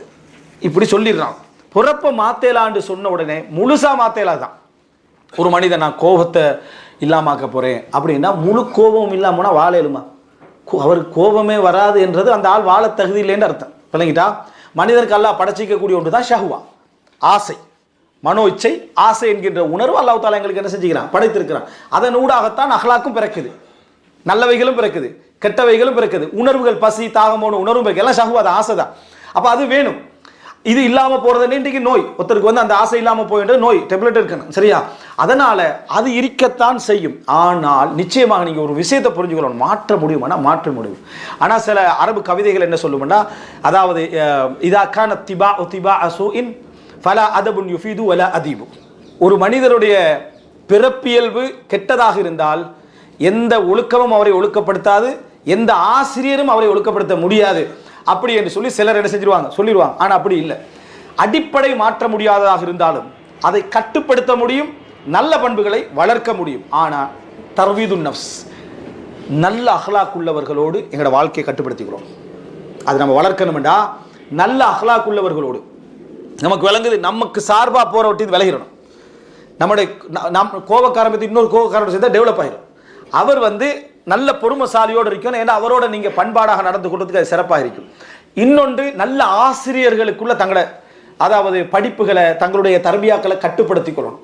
இப்படி சொல்லிடுறாங்க. பொறப்ப மாத்தேலான்னு சொன்ன உடனே முழுசா மாத்தேலாதான். ஒரு மனிதன் நான் கோபத்தை இல்லாமாக்க போறேன் அப்படின்னா முழு கோபமும் இல்லாமனா வாழ எழுமா, அவருக்கு கோபமே வராது என்றது அந்த ஆள் வாழ தகுதி இல்லைன்னு அர்த்தம். விளங்கிட்டா? மனிதருக்கு அல்லாஹ் படைச்சிக்கக்கூடிய ஒன்று தான் ஷஹ்வா, ஆசை, மனோ இச்சை, ஆசை என்கின்ற உணர்வு அல்லாஹ் தஆலா எங்களுக்கு என்ன செஞ்சுக்கிறான், படைத்திருக்கிறான். அதன் ஊடாகத்தான் அஹ்லாக்கும் பிறக்குது, நல்லவைகளும் பிறக்குது, கெட்டவைகளும் பிறக்குது, உணர்வுகள் பசி தாகமோன உணர்வும் பிறகு எல்லாம் ஷஹ்வா, அது ஆசை தான். அப்போ அது வேணும். இது இல்லாம போறது இன்றைக்கு நோய், ஒருத்தருக்கு வந்து அந்த ஆசை இல்லாம போயின்ற நோய், டெப்லெட் இருக்கணும், சரியா? அதனால அது இருக்கத்தான் செய்யும். ஆனால் நிச்சயமாக நீங்க ஒரு விஷயத்தை புரிஞ்சுக்கணும், மாற்ற முடியுமானா மாற்ற முடியும். ஆனா சில அரபு கவிதைகள் என்ன சொல்லும்னா, அதாவது இதா கான திபா திபா அசூஇன் ஃபலா அதபுன் யுஃபீது வலா அதீபு, ஒரு மனிதருடைய பிறப்பியல்பு கெட்டதாக இருந்தால் எந்த ஒழுக்கமும் அவரை ஒழுக்கப்படுத்தாது, எந்த ஆசிரியரும் அவரை ஒழுக்கப்படுத்த முடியாது அப்படி என்று சொல்லி சிலர் என்ன செஞ்சிருவாங்க, சொல்லிடுவாங்க. ஆனா அப்படி இல்லை. அடிப்படை மாற்ற முடியாததாக இருந்தாலும் அதை கட்டுப்படுத்த முடியும், நல்ல பண்புகளை வளர்க்க முடியும். ஆனா தர்வீதுன் நஃப்ஸ், நல்ல அஹ்லாக் உள்ளவர்களோடு எங்களோட வாழ்க்கையை கட்டுப்படுத்திக்கிறோம். அது நம்ம வளர்க்கணும்டா நல்ல அஹ்லாக் உள்ளவர்களோடு. நமக்கு விளங்குது, நமக்கு சார்பா போற ஒட்டி விலகிடணும். நம்முடைய கோபக்காரத்தை இன்னொரு கோபக்காரோட சேர்ந்தா டெவலப் ஆயிடும். அவர் வந்து நல்ல பொறுமைசாலியோடு இருக்கணும், ஏன்னா அவரோட நீங்க பண்பாடாக நடந்து கொள்றதுக்கு அது சிறப்பாக இருக்கும். இன்னொன்று, நல்ல ஆசிரியர்களுக்குள்ள தங்களை அதாவது படிப்புகளை தங்களுடைய தர்பியாக்களை கட்டுப்படுத்திக் கொள்ளணும்.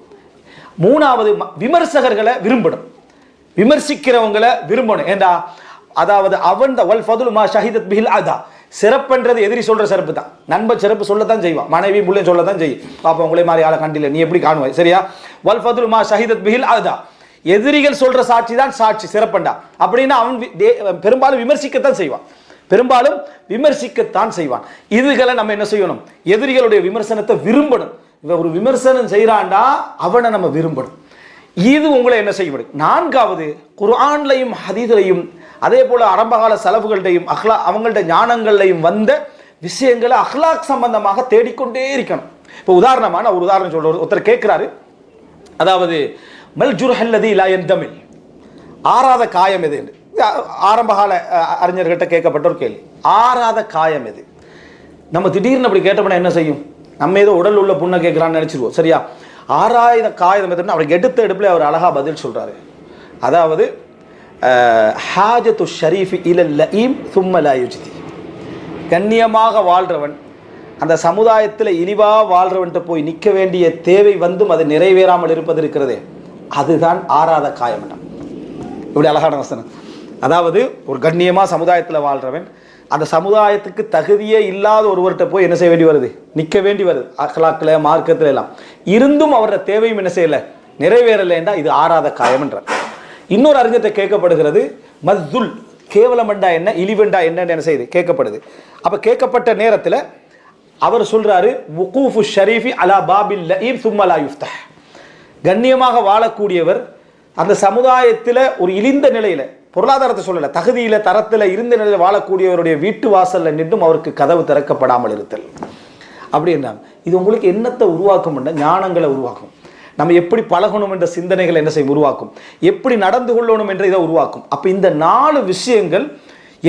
மூணாவது, விமர்சகர்களை விரும்பணும், விமர்சிக்கிறவங்களை விரும்பணும். ஏண்டா அதாவது அவன் வல் ஃபதுல் மா ஷஹீதத் பிஹில் அதா, சிறப்புன்றது எதிரி சொல்ற சிறப்பு தான். நண்பர் சிறப்பு சொல்லத்தான் செய்வான், மனைவி முள்ளே சொல்லத்தான் செய்யும். பாப்பா உங்களே மாதிரி ஆளை கண்டில்லை, நீ எப்படி காணுவாய், சரியா? வல் ஃபதுல் மா ஷஹீதத் பிஹில் அதா, எதிரிகள் சொல்ற சாட்சி தான் சாட்சி, சிறப்பண்டா. அப்படின்னா அவன் பெரும்பாலும் விமர்சிக்கத்தான் செய்வான், பெரும்பாலும் விமர்சிக்கத்தான் செய்வான். இதுகளை நம்ம என்ன செய்யணும், எதிரிகளுடைய விமர்சனத்தை விரும்பணும். இவன் ஒரு விமர்சனம் செய்யறான்டா அவனை நம்ம விரும்பணும். இது உங்களை என்ன செய்ய முடியும். நான்காவது, குர்ஆன்லையும் ஹதீஸ்லையும் அதே போல ஆரம்பகால சலஃபுகள்டையும் அவங்கள்ட்ட ஞானங்கள்லையும் வந்த விஷயங்களை அஹ்லாக் சம்பந்தமாக தேடிக்கொண்டே இருக்கணும். இப்போ உதாரணமா நான் ஒரு உதாரணம் சொல்றேன். ஒருத்தர் கேட்கிறாரு, அதாவது மல் ஜுர்ஹல்லதி லா யந்தமில், ஆறாத காயம் எது என்று ஆரம்பகால அறிஞர்கிட்ட கேட்கப்பட்ட ஒரு கேள்வி. ஆறாத காயம் எது? நம்ம திடீர்னு அப்படி கேட்டோம்னா என்ன செய்யும், நம்ம ஏதோ உடல் உள்ள புண்ணை கேட்கிறான்னு நினைச்சிருவோம், சரியா? ஆறாத காயம் எதுன்னு அவருக்கு எடுத்த எடுப்புல அவர் அழகா பதில் சொல்றாரு. அதாவது ஹாஜத்து ஷரீஃபி இலல் லஈம் சும்ம லா யுஜ்தி, கண்ணியமாக வாழ்றவன் அந்த சமுதாயத்தில் இழிவா வாழ்றவன்ட்ட போய் நிற்க வேண்டிய தேவை வந்தும் அது நிறைவேறாமல் இருப்பது இருக்கிறதே, அதுதான் ஆறாத காயம். இப்படி அழகான வசனம். அதாவது ஒரு கண்ணியமா சமுதாயத்தில் வாழ்றவன் அந்த சமுதாயத்துக்கு தகுதியே இல்லாத ஒருவர்கிட்ட போய் என்ன செய்ய வேண்டி வருது, நிற்க வேண்டி வருது. அக்லாக்ல மார்க்கத்துல எல்லாம் இருந்தும் அவரோட தேவையும் என்ன செய்யல, நிறைவேறலைன்றா இது ஆறாத காயம் என்ற. இன்னொரு அறிஞர்கிட்ட கேட்கப்படுகிறது, மஸ்துல் கேவலமண்டா என்ன, இழிவெண்டா என்னன்னு என்ன செய்யுது கேட்கப்படுது. அப்ப கேட்கப்பட்ட நேரத்தில் அவர் சொல்றாரு, வுகூஃபு ஷரீஃபி அலா பாபில் லஈம் சும்ம லா யுஃப்தஹ், கண்ணியமாக வாழக்கூடியவர் அந்த சமுதாயத்தில் ஒரு இழிந்த நிலையில, பொருளாதாரத்தை சொல்லல, தகுதியில தரத்தில் இருந்த நிலையில் வாழக்கூடியவருடைய வீட்டு வாசல்ல நின்றும் அவருக்கு கதவு திறக்கப்படாமல் இருத்தல். அப்படி என்றாங்க. இது உங்களுக்கு என்னத்தை உருவாக்கும், ஞானங்களை உருவாக்கும். நம்ம எப்படி பழகணும் என்ற சிந்தனைகளை என்ன செய்யும் உருவாக்கும், எப்படி நடந்து கொள்ளணும் என்ற இதை உருவாக்கும். அப்ப இந்த 4 விஷயங்கள்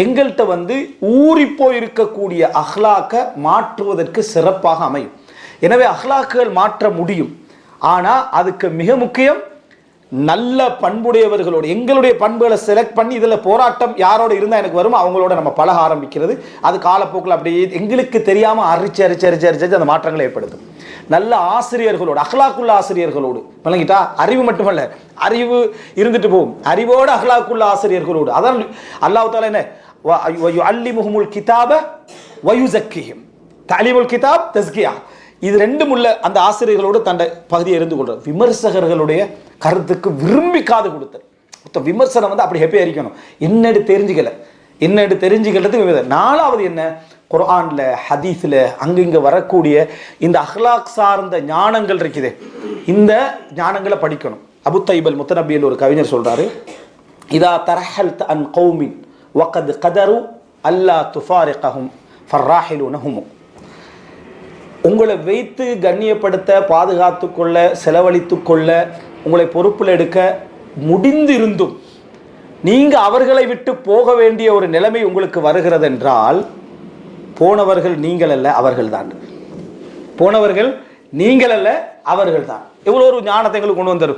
எங்கள்கிட்ட வந்து ஊறிப்போய் இருக்கக்கூடிய அஹ்லாக்க மாற்றுவதற்கு சிறப்பாக அமையும். எனவே அஹ்லாக்குகள் மாற்ற முடியும். ஆனா அதுக்கு மிக முக்கியம் நல்ல பண்புடையவர்களோடு எங்களுடைய பண்புகளை செலக்ட் பண்ணி இதில் போராட்டம் யாரோட இருந்தால் எனக்கு வரும் அவங்களோட நம்ம பழக ஆரம்பிக்கிறது. அது காலப்போக்கில் அப்படியே எங்களுக்கு தெரியாமல் அரிச்சு அந்த மாற்றங்களை ஏற்படுத்தும். நல்ல ஆசிரியர்களோடு, அஹ்லாக்குள்ள ஆசிரியர்களோடு, விளங்கிட்டா? அறிவு மட்டுமல்ல, அறிவு இருந்துட்டு போகும், அறிவோடு அஹ்லாக்குள்ள ஆசிரியர்களோடு. அதான் அல்லாஹ் தஆலா என்ன வயுஅல்லிமுஹுமுல் கிதாப வயுஸக்கிஹிம், தஅலீமுல் கிதாப் தஸ்கியா, இது ரெண்டும் உள்ள அந்த ஆசிரியர்களோடு தன்னை பகுதியை இருந்து கொள்றார். விமர்சகர்களுடைய கருத்துக்கு விரும்பி காது கொடுத்தார். விமர்சனம் வந்து அப்படி ஹெப்பியா இருக்கணும், என்னென்னு தெரிஞ்சுக்கல, என்னென்னு தெரிஞ்சுக்கிறதுக்கு. நாலாவது என்ன, குர்ஆன்ல ஹதீஸ்ல அங்கிங்க வரக்கூடிய இந்த அஹ்லாக் சார்ந்த ஞானங்கள் இருக்குது, இந்த ஞானங்களை படிக்கணும். அபு தைபல் முத்தனபியில் ஒரு கவிஞர் சொல்றாரு, இதா தரஹல்த அன் கௌமின் வகத் கதரு அல்லா துஃபாரிகஹும் ஃபர்ராஹிலுனஹும், உங்களை வைத்து கண்ணியப்படுத்த, பாதுகாத்து கொள்ள, செலவழித்து கொள்ள, உங்களை பொறுப்பில் எடுக்க முடிந்திருந்தும் நீங்க அவர்களை விட்டு போக வேண்டிய ஒரு நிலைமை உங்களுக்கு வருகிறது என்றால், போனவர்கள் நீங்கள் அல்ல அவர்கள் தான், போனவர்கள் நீங்கள் அல்ல அவர்கள் தான். எவ்வளோ ஒரு ஞானத்தை எங்களுக்கு கொண்டு வந்தார்.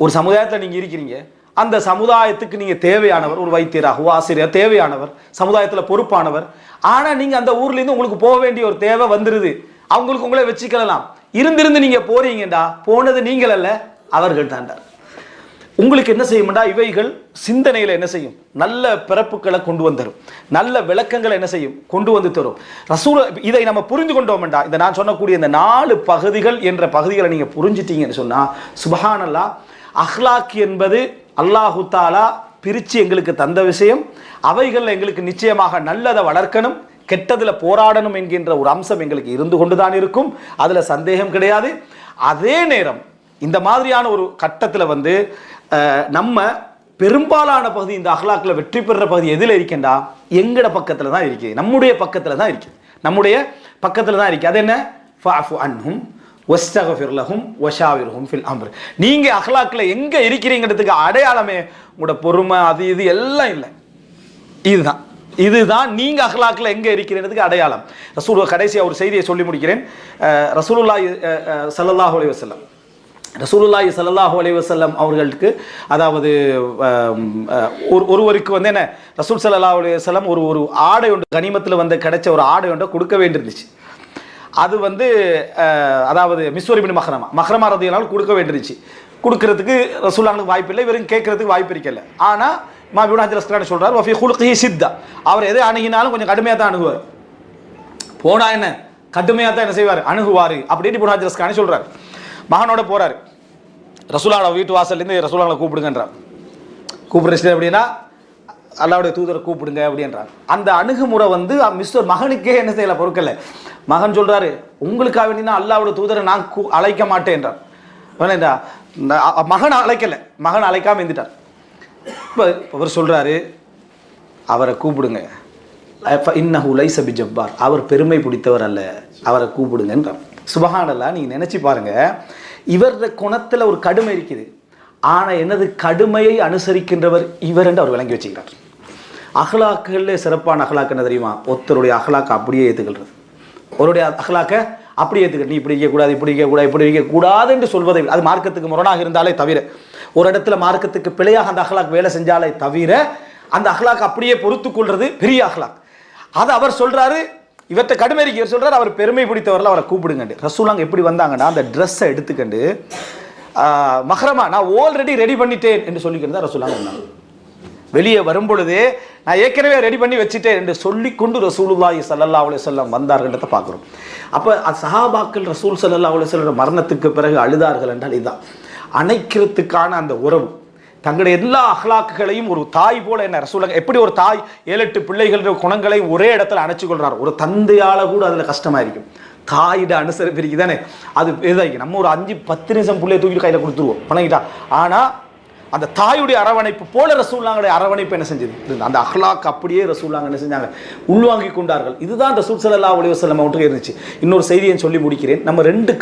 ஒரு சமுதாயத்தில் நீங்க இருக்கிறீங்க, அந்த சமுதாயத்துக்கு நீங்க தேவையானவர், ஒரு வைத்தியராக ஆசிரியர் தேவையானவர், சமுதாயத்தில் பொறுப்பானவர். ஆனா நீங்க அந்த ஊர்ல இருந்து உங்களுக்கு போக வேண்டிய ஒரு தேவை வந்துருது, அவங்களுக்கு உங்களை வச்சுக்கலாம். இருந்திருந்து நீங்க போறீங்கடா, போனது நீங்கள் அல்ல அவர்கள் தாண்டா. உங்களுக்கு என்ன செய்யும்டா, இவைகள் சிந்தனையில என்ன செய்யும், நல்ல பிறப்புகளை கொண்டு வந்துரும், நல்ல விளக்கங்களை என்ன செய்யும், கொண்டு வந்து தரும். ரசூல் இதை நம்ம புரிந்து கொண்டோம்டா, இந்த நான் சொன்னக்கூடிய இந்த 4 பகுதிகள் என்ற பகுதிகளை நீங்க புரிஞ்சிட்டீங்கன்னு சொன்னா, சுப்ஹானல்லாஹ், அஹ்லாக் என்பது அல்லாஹு தாலா பிரிச்சு எங்களுக்கு தந்த விஷயம். அவைகள் எங்களுக்கு நிச்சயமாக நல்லதை வளர்க்கணும், கெட்டதுல போராடணும் என்கின்ற ஒரு அம்சம் எங்களுக்கு இருந்து கொண்டுதான் இருக்கும், அதுல சந்தேகம் கிடையாது. அதே நேரம் இந்த மாதிரியான ஒரு கட்டத்தில் வந்து நம்ம பெரும்பாலான பகுதி இந்த அஹ்லாக்ல வெற்றி பெறுற பகுதி எதில் இருக்கேன்டா, எங்கட பக்கத்துல தான் இருக்கு, நம்முடைய பக்கத்துல தான் இருக்கு, நம்முடைய பக்கத்துல தான் இருக்கு. அது என்ன, ஃபஅஃபு அன்ஹும் வஸ்தக்ஃபிர் லஹும் வஷாவிர்ஹும் ஃபில் அம்ர். நீங்க அஹ்லாக்ல எங்க இருக்கிறீங்கிறதுக்கு அடையாளமே உங்களோட பொறுமை, அது இது எல்லாம் இல்லை, இதுதான் நீங்க அஹ்லாக்ல எங்க இருக்கிறதுக்கு அடையாளம். ரசூல் கடைசியா ஒரு செய்தியை சொல்லி முடிக்கிறேன். ரசூலுல்லாஹி ஸல்லல்லாஹு அலைஹி வஸல்லம், ரசூலுல்லாஹி ஸல்லல்லாஹு அலைஹி வஸல்லம் அவர்களுக்கு, அதாவது ஒருவருக்கு வந்து என்ன, ரசூல் ஸல்லல்லாஹு அலைஹி வஸல்லம் ஒரு ஆடை ஒன்று கனிமத்தில் வந்து கிடைச்ச ஒரு ஆடை ஒன்றை கொடுக்க வேண்டியிருந்துச்சு. அது வந்து அதாவது மிஸ்வர் இப்னு மஹ்ரமா ரலியல்லாஹு கொடுக்க வேண்டியிருந்துச்சு. கொடுக்கறதுக்கு ரசூலுல்லாஹ்வுக்கு வாய்ப்பு இல்லை, இவரும் கேட்கறதுக்கு வாய்ப்பு இருக்கல. ஆனா மா இப்னு ஹஜர் அஸ்கலானி சொல்றார், வஃபி குல்கிஹி சித்தா, அவர் எதை அணுகினாலும் கொஞ்சம் கடுமையாக தான் அணுகுவார். போனா என்ன கடுமையாக தான் என்ன செய்வார், அணுகுவார் அப்படின்னு இப்னு ஹஜர் அஸ்கலானி சொல்றார். மகனோட போறாரு, ரசூலுல்லாஹ் வீட்டு வாசல்லேருந்து ரசூலுல்லாஹ் கூப்பிடுங்கன்றார். கூப்பிடுறது அப்படின்னா அல்லாஹ்வுடைய தூதரை கூப்பிடுங்க அப்படின்றாங்க. அந்த அணுகுமுறை வந்து மிஸ்டர் மகனுக்கே என்ன செய்யல, பொறுக்கல. மகன் சொல்றாரு, உங்களுக்காக வேண்டினா அல்லாஹ்வுடைய தூதரை நான் அழைக்க மாட்டேன் என்றார். மகன் அழைக்கல, மகன் அழைக்காம இருந்துட்டார். இப்போ அவர் சொல்றாரு, அவரை கூப்பிடுங்க, இன்னஹு லைஸ பிஜப்பார், அவர் பெருமை பிடித்தவர் அல்ல, அவரை கூப்பிடுங்கன்றார். சுபஹானல்லாஹ், நீங்க நினைச்சு பாருங்க, இவர குணத்துல ஒரு கடுமை இருக்குது, ஆனா என்னது கடுமையை அனுசரிக்கின்றவர் இவர் என்று அவர் விளங்கி வச்சுக்கிறார். அஹ்லாக்குகளே சிறப்பான அஹ்லாக் என்ன தெரியுமா, ஒருத்தருடைய அஹ்லாக்கை அப்படியே ஏற்றுக்கிறது, ஒருடைய அஹ்லாக்கை அப்படியே ஏற்றுக்கிறது. நீ இப்படி இருக்கக்கூடாது, இப்படி இருக்கக்கூடாது, இப்படி இருக்கக்கூடாது என்று சொல்வதை, அது மார்க்கத்துக்கு முரணாக இருந்தாலே தவிர, ஒரு இடத்துல மார்க்கத்துக்கு பிழையாக அந்த அஹ்லாக் வேலை செஞ்சாலே தவிர, அந்த அஹ்லாக் அப்படியே பொறுத்து கொள்றது பெரிய அஹ்லாக். அது அவர் சொல்றாரு, இவர்கிட்ட கடுமை இருக்கு, இவர் சொல்றாரு அவர் பெருமை பிடித்தவரில் அவரை கூப்பிடுங்க. ரசூலுல்லாஹ் எப்படி வந்தாங்கன்னா, அந்த ட்ரெஸ்ஸை எடுத்துக்கண்டு, மஹ்ரமா நான் ஆல்ரெடி ரெடி பண்ணிட்டேன் என்று சொல்லிக்கிறதா ரசூலுல்லாஹ் வந்தாங்க. வெளியே வரும் பொழுதே நான் ஏற்கனவே ரெடி பண்ணி வச்சுட்டேன் என்று சொல்லிக்கொண்டு ரசூலுல்லாஹி ஸல்லல்லாஹு அலைஹி வஸல்லம் வந்தார்கள்ன்றதை பார்க்குறோம். அப்போ சஹாபாக்கள் ரசூல் ஸல்லல்லாஹு அலைஹி வஸல்லம் மரணத்துக்கு பிறகு அழுதார்கள் என்றால் இதுதான் அணைக்கிறதுக்கான அந்த உறவு. தங்களுடைய எல்லா அஹ்லாக்குகளையும் ஒரு தாய் போல, என்ன ரசூலுல்லாஹ் எப்படி ஒரு தாய் 7-8 பிள்ளைகளுடைய குணங்களை ஒரே இடத்துல அணைச்சு கொள்றார், ஒரு தந்தையால கூட அதுல கஷ்டமா இருக்கும். தாயிட அனுசரிப்பு இருக்கு தானே, அது இதாகி நம்ம ஒரு 5-10 நிமிஷம் பிள்ளைய தூக்கி கையில கொடுத்துருவோம் பழகிட்டா. ஆனா அந்த தாயுடைய அரவணைப்பு போல ரசூலுல்லாஹ்வுடைய அரவணைப்பு என்ன செஞ்சது, அந்த அஹ்லாக் அப்படியே ரசூலுல்லாஹ் என்ன செஞ்சாங்க, உள்வாங்கி கொண்டார்கள். இதுதான் ரசூல் ஸல்லல்லாஹு அலைஹி வஸல்லம் அவங்களுக்கு இருந்துச்சு. இன்னொரு செய்தியை சொல்லி முடிக்கிறேன். நம்ம 2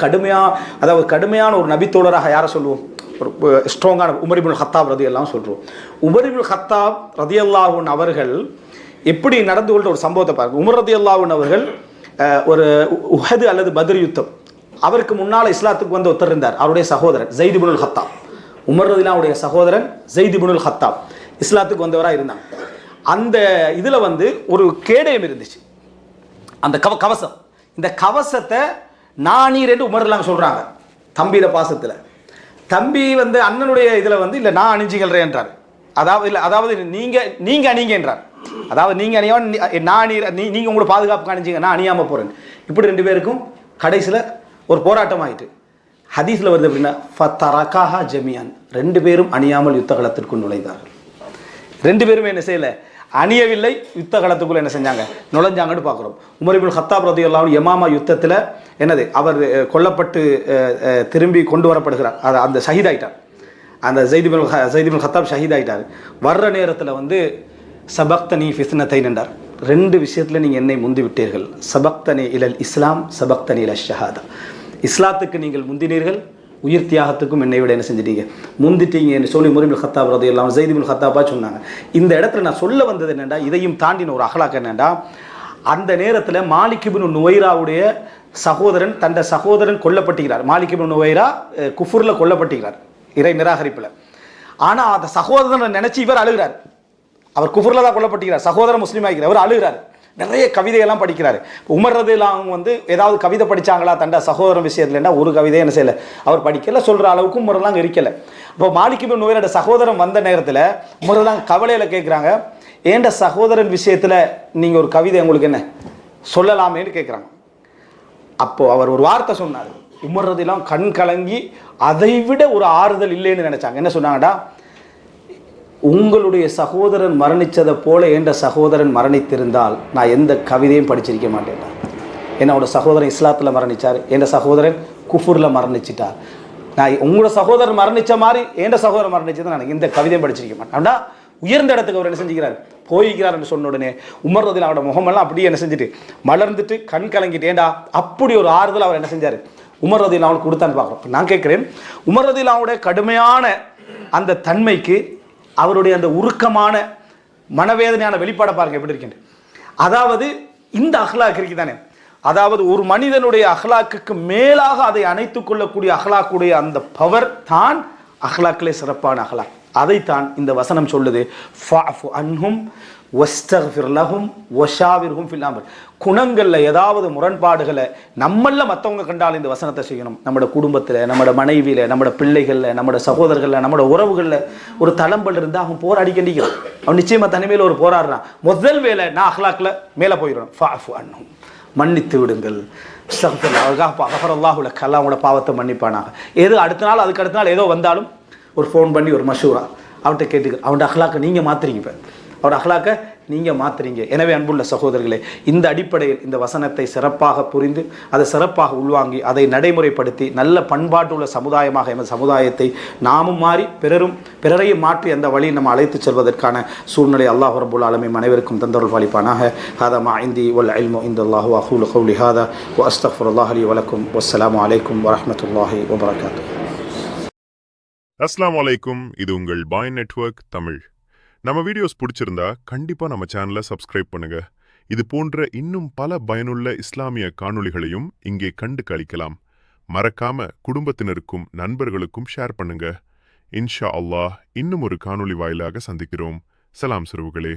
கடுமையான ஒரு நபித்தோழராக யாரை சொல்லுவோம், ஒரு ஸ்ட்ராங்கான உமர் இப்னுல் ஹத்தாப் ரலியல்லாஹு சொல்றோம். உமர் இப்னுல் ஹத்தாப் ரலியல்லாஹு அவர்கள் எப்படி நடந்து கொண்ட ஒரு சம்பவத்தை பாருங்க. உமர் ரலியல்லாஹு அவர்கள் ஒரு உஹது அல்லது பத்ர் யுத்தம், அவருக்கு முன்னால் இஸ்லாத்துக்கு வந்த ஒருத்தர் இருந்தார், அவருடைய சகோதரன் ஸைத் இப்னுல் ஹத்தாப். உமர் ரலியல்லாஹுடைய சகோதரன் ஸைத் இப்னுல் ஹத்தாப் இஸ்லாத்துக்கு வந்தவராக இருந்தாங்க. அந்த இதில் வந்து ஒரு கேடயம் இருந்துச்சு, அந்த கவசம். இந்த கவசத்தை நான் நீர் என்று உமர்லாம் சொல்கிறாங்க தம்பியில பாசத்தில். தம்பி வந்து அண்ணனுடைய இதில் வந்து இல்லை நான் அணிஞ்சிக்கிறேன் என்றார். அதாவது நீங்கள் அணிங்க என்றார். அதாவது நீங்கள் அணியாமல் நான் நீங்கள் உங்களோட பாதுகாப்புக்கு அணிஞ்சிங்க, நான் அணியாமல் போகிறேன். இப்படி ரெண்டு பேருக்கும் கடைசியில் ஒரு போராட்டம் ஆகிட்டு ஹதீஸில் வருது அப்படின்னா ஃபத்தரகாஹா ஜமியான், ரெண்டு பேரும் அணியாமல் யுத்த களத்திற்குள் நுழைந்தார்கள். ரெண்டு பேரும் என்ன செய்யலை, அணியவில்லை, யுத்த களத்துக்குள்ள என்ன செஞ்சாங்க, நுழைஞ்சாங்கன்னு பார்க்குறோம். உமர் இப்னு கத்தாப் ரலியல்லாஹு அன்ஹு யமாமா யுத்தத்தில் என்னது அவர் கொல்லப்பட்டு திரும்பி கொண்டு வரப்படுகிறார். அந்த ஷஹீதாயிட்டார். அந்த ஸைத் இப்னு கத்தாப் ஷஹீதாயிட்டார். வர்ற நேரத்தில் வந்து சபக்தனி ஃபித்னத்தைன் என்றார். ரெண்டு விஷயத்தில் நீங்கள் என்னை முந்தி விட்டீர்கள். சபக்தனி இலல் இஸ்லாம், சபக்தனி இலல் ஷஹாதா. இஸ்லாத்துக்கு நீங்கள் முந்தினீர்கள், உயிர் தியாகத்துக்கும் என்னை விட என்ன செஞ்சிட்டீங்க, முந்திட்டீங்க என்று சொல்லி உமர் இப்னு கத்தாப் ரலியல்லாஹு அன்ஹு ஸைத் இப்னு கத்தாப்பா சொன்னாங்க. இந்த இடத்துல நான் சொல்ல வந்தது என்னென்னா, இதையும் தாண்டின ஒரு அகலாக் என்னென்னா, அந்த நேரத்தில் மாலிக் இப்னு நுவைராவுடைய சகோதரன், தந்த சகோதரன் கொல்லப்பட்டுகிறார். மாலிக் இப்னு நுவைரா குஃபுரில் கொல்லப்பட்டுகிறார், இறை நிராகரிப்பில். ஆனால் அந்த சகோதரனை நினச்சி இவர் அழுகிறார். அவர் குஃபுரில் தான் கொல்லப்பட்டுகிறார், சகோதரன் முஸ்லீம் ஆகிறார், அவர் அழுகிறார். நிறைய கவிதையெல்லாம் படிக்கிறார். உமர் ரலியல்லாஹு அன்ஹு வந்து ஏதாவது கவிதை படித்தாங்களா தண்ட சகோதரன் விஷயத்துலன்னா ஒரு கவிதையை என்ன செய்யலை, அவர் படிக்கல, சொல்கிற அளவுக்கு உமரெல்லாம் இருக்கலை. இப்போ மாலிக் இப்னு நுவைரோட சகோதரன் வந்த நேரத்தில் உமரெல்லாம் கவலையில் கேட்குறாங்க, ஏண்ட சகோதரன் விஷயத்தில் நீங்கள் ஒரு கவிதை உங்களுக்கு என்ன சொல்லலாமேன்னு கேட்குறாங்க. அப்போது அவர் ஒரு வார்த்தை சொன்னார். உமர் ரலியல்லாஹு அன்ஹு கண் கலங்கி அதை விட ஒரு ஆறுதல் இல்லைன்னு நினச்சாங்க. என்ன சொன்னாங்கடா, உங்களுடைய சகோதரன் மரணித்ததை போல என்ற சகோதரன் மரணித்திருந்தால் நான் எந்த கவிதையும் படிச்சிருக்க மாட்டேன். என்னோட சகோதரன் இஸ்லாத்தில் மரணித்தார், என் சகோதரன் குஃபுரில் மரணிச்சிட்டார். நான் உங்களோட சகோதரன் மரணித்த மாதிரி என் சகோதரன் மரணிச்சதை நான் இந்த கவிதையும் படிச்சிருக்க மாட்டேன். ஆனால் உயர்ந்த இடத்துக்கு அவர் என்ன செஞ்சுக்கிறார், போய்கிறார் என்று சொன்ன உடனே உமர் ரலியல்லாஹு அன்ஹு முகமெல்லாம் அப்படியே என்ன செஞ்சுட்டு மலர்ந்துட்டு கண் கலங்கிட்டு, ஏண்டா அப்படி ஒரு ஆறுதல் அவர் என்ன செஞ்சார், உமர் ரலியல்லாஹு அன்ஹு கொடுத்தான்னு பார்க்குறோம். நான் கேட்குறேன், உமர் ரலியல்லாஹு அன்ஹுடைய கடுமையான அந்த தன்மைக்கு அவருடைய அந்த உருக்கமான மனவேதனையான வெளிப்பாடை பாருங்க எப்படி இருக்கின்ற. அதாவது இந்த அஹ்லாக் இருக்கு தானே, அதாவது ஒரு மனிதனுடைய அஹ்லாக்குக்கு மேலாக அதை அணைத்துக் கொள்ளக்கூடிய அஹ்லாக்குடைய அந்த பவர் தான் அஹ்லாக்கிலே சிறப்பான அஹ்லாக். அதைத்தான் இந்த வசனம் சொல்லுது, ஃபஅஃபு அன்ஹும் வஸ்தக்ஃபிர் லஹும் வஷாவிர்ஹும் ஃபில் அம்ர். குணங்களில் ஏதாவது முரண்பாடுகளை நம்மள மற்றவங்க கண்டால் இந்த வசனத்தை செய்யணும். நம்மளோட குடும்பத்தில், நம்மளோட மனைவியில், நம்மளோட பிள்ளைகளில், நம்மளோட சகோதரர்களில், நம்மளோட உறவுகளில் ஒரு தளம்பல் இருந்தால் அவன் போராடி கண்டிக்கிறான். அவன் நிச்சயமாக தனிமையில் ஒரு போராடுறான். முதல் வேலை நான் அஹ்லாக்கில் மேலே போயிடுவேன். ஃபஅஃபு அன்ஹும், மன்னித்து விடுங்கள். அல்லாஹுல கல்லாவோட பாவத்தை மன்னிப்பானாக. ஏதோ அடுத்த நாள் அதுக்கு அடுத்த நாள் ஏதோ வந்தாலும் ஒரு ஃபோன் பண்ணி ஒரு மஷூரா அவன்கிட்ட கேட்டுக்க, அவனோட அஹ்லாக்கை நீங்கள் மாற்றுறீங்க, இப்போ அவரோட அஹ்லாக்கை நீங்கள் மாற்றுறீங்க. எனவே அன்புள்ள சகோதரர்களே, இந்த அடிப்படையில் இந்த வசனத்தை சிறப்பாக புரிந்து அதை சிறப்பாக உள்வாங்கி அதை நடைமுறைப்படுத்தி நல்ல பண்பாட்டுள்ள சமுதாயமாக எமது சமுதாயத்தை நாமும் மாறி பிறரையும் மாற்றி அந்த வழியில் நம்ம அழைத்து செல்வதற்கான சூழ்நிலை அல்லாஹ் ரப்புல் ஆலமீன் அனைவருக்கும் தந்தருள் பாலிப்பானாக. ஹாதா மா இந்தி வல் இல்மு இந்தல்லாஹு வ அகூலு கௌலி ஹாதா வ அஸ்தக்ஃபிருல்லாஹ் லி வ லக்கும். வஸ்ஸலாமு அலைக்கும் வ ரஹ்மத்துல்லாஹி வ பரகாத்துஹு. அஸ்ஸலாமு அலைக்கும். இது உங்கள் பாய் நெட்வொர்க் தமிழ். நம்ம வீடியோஸ் பிடிச்சிருந்தா கண்டிப்பா நம்ம சேனலை சப்ஸ்கிரைப் பண்ணுங்க. இது போன்ற இன்னும் பல பயனுள்ள இஸ்லாமிய காணொளிகளையும் இங்கே கண்டு களிக்கலாம். மறக்காம குடும்பத்தினருக்கும் நண்பர்களுக்கும் ஷேர் பண்ணுங்க. இன்ஷா அல்லாஹ் இன்னும் ஒரு காணொளி வாயிலாக சந்திக்கிறோம். சலாம் சிறுவுகளே.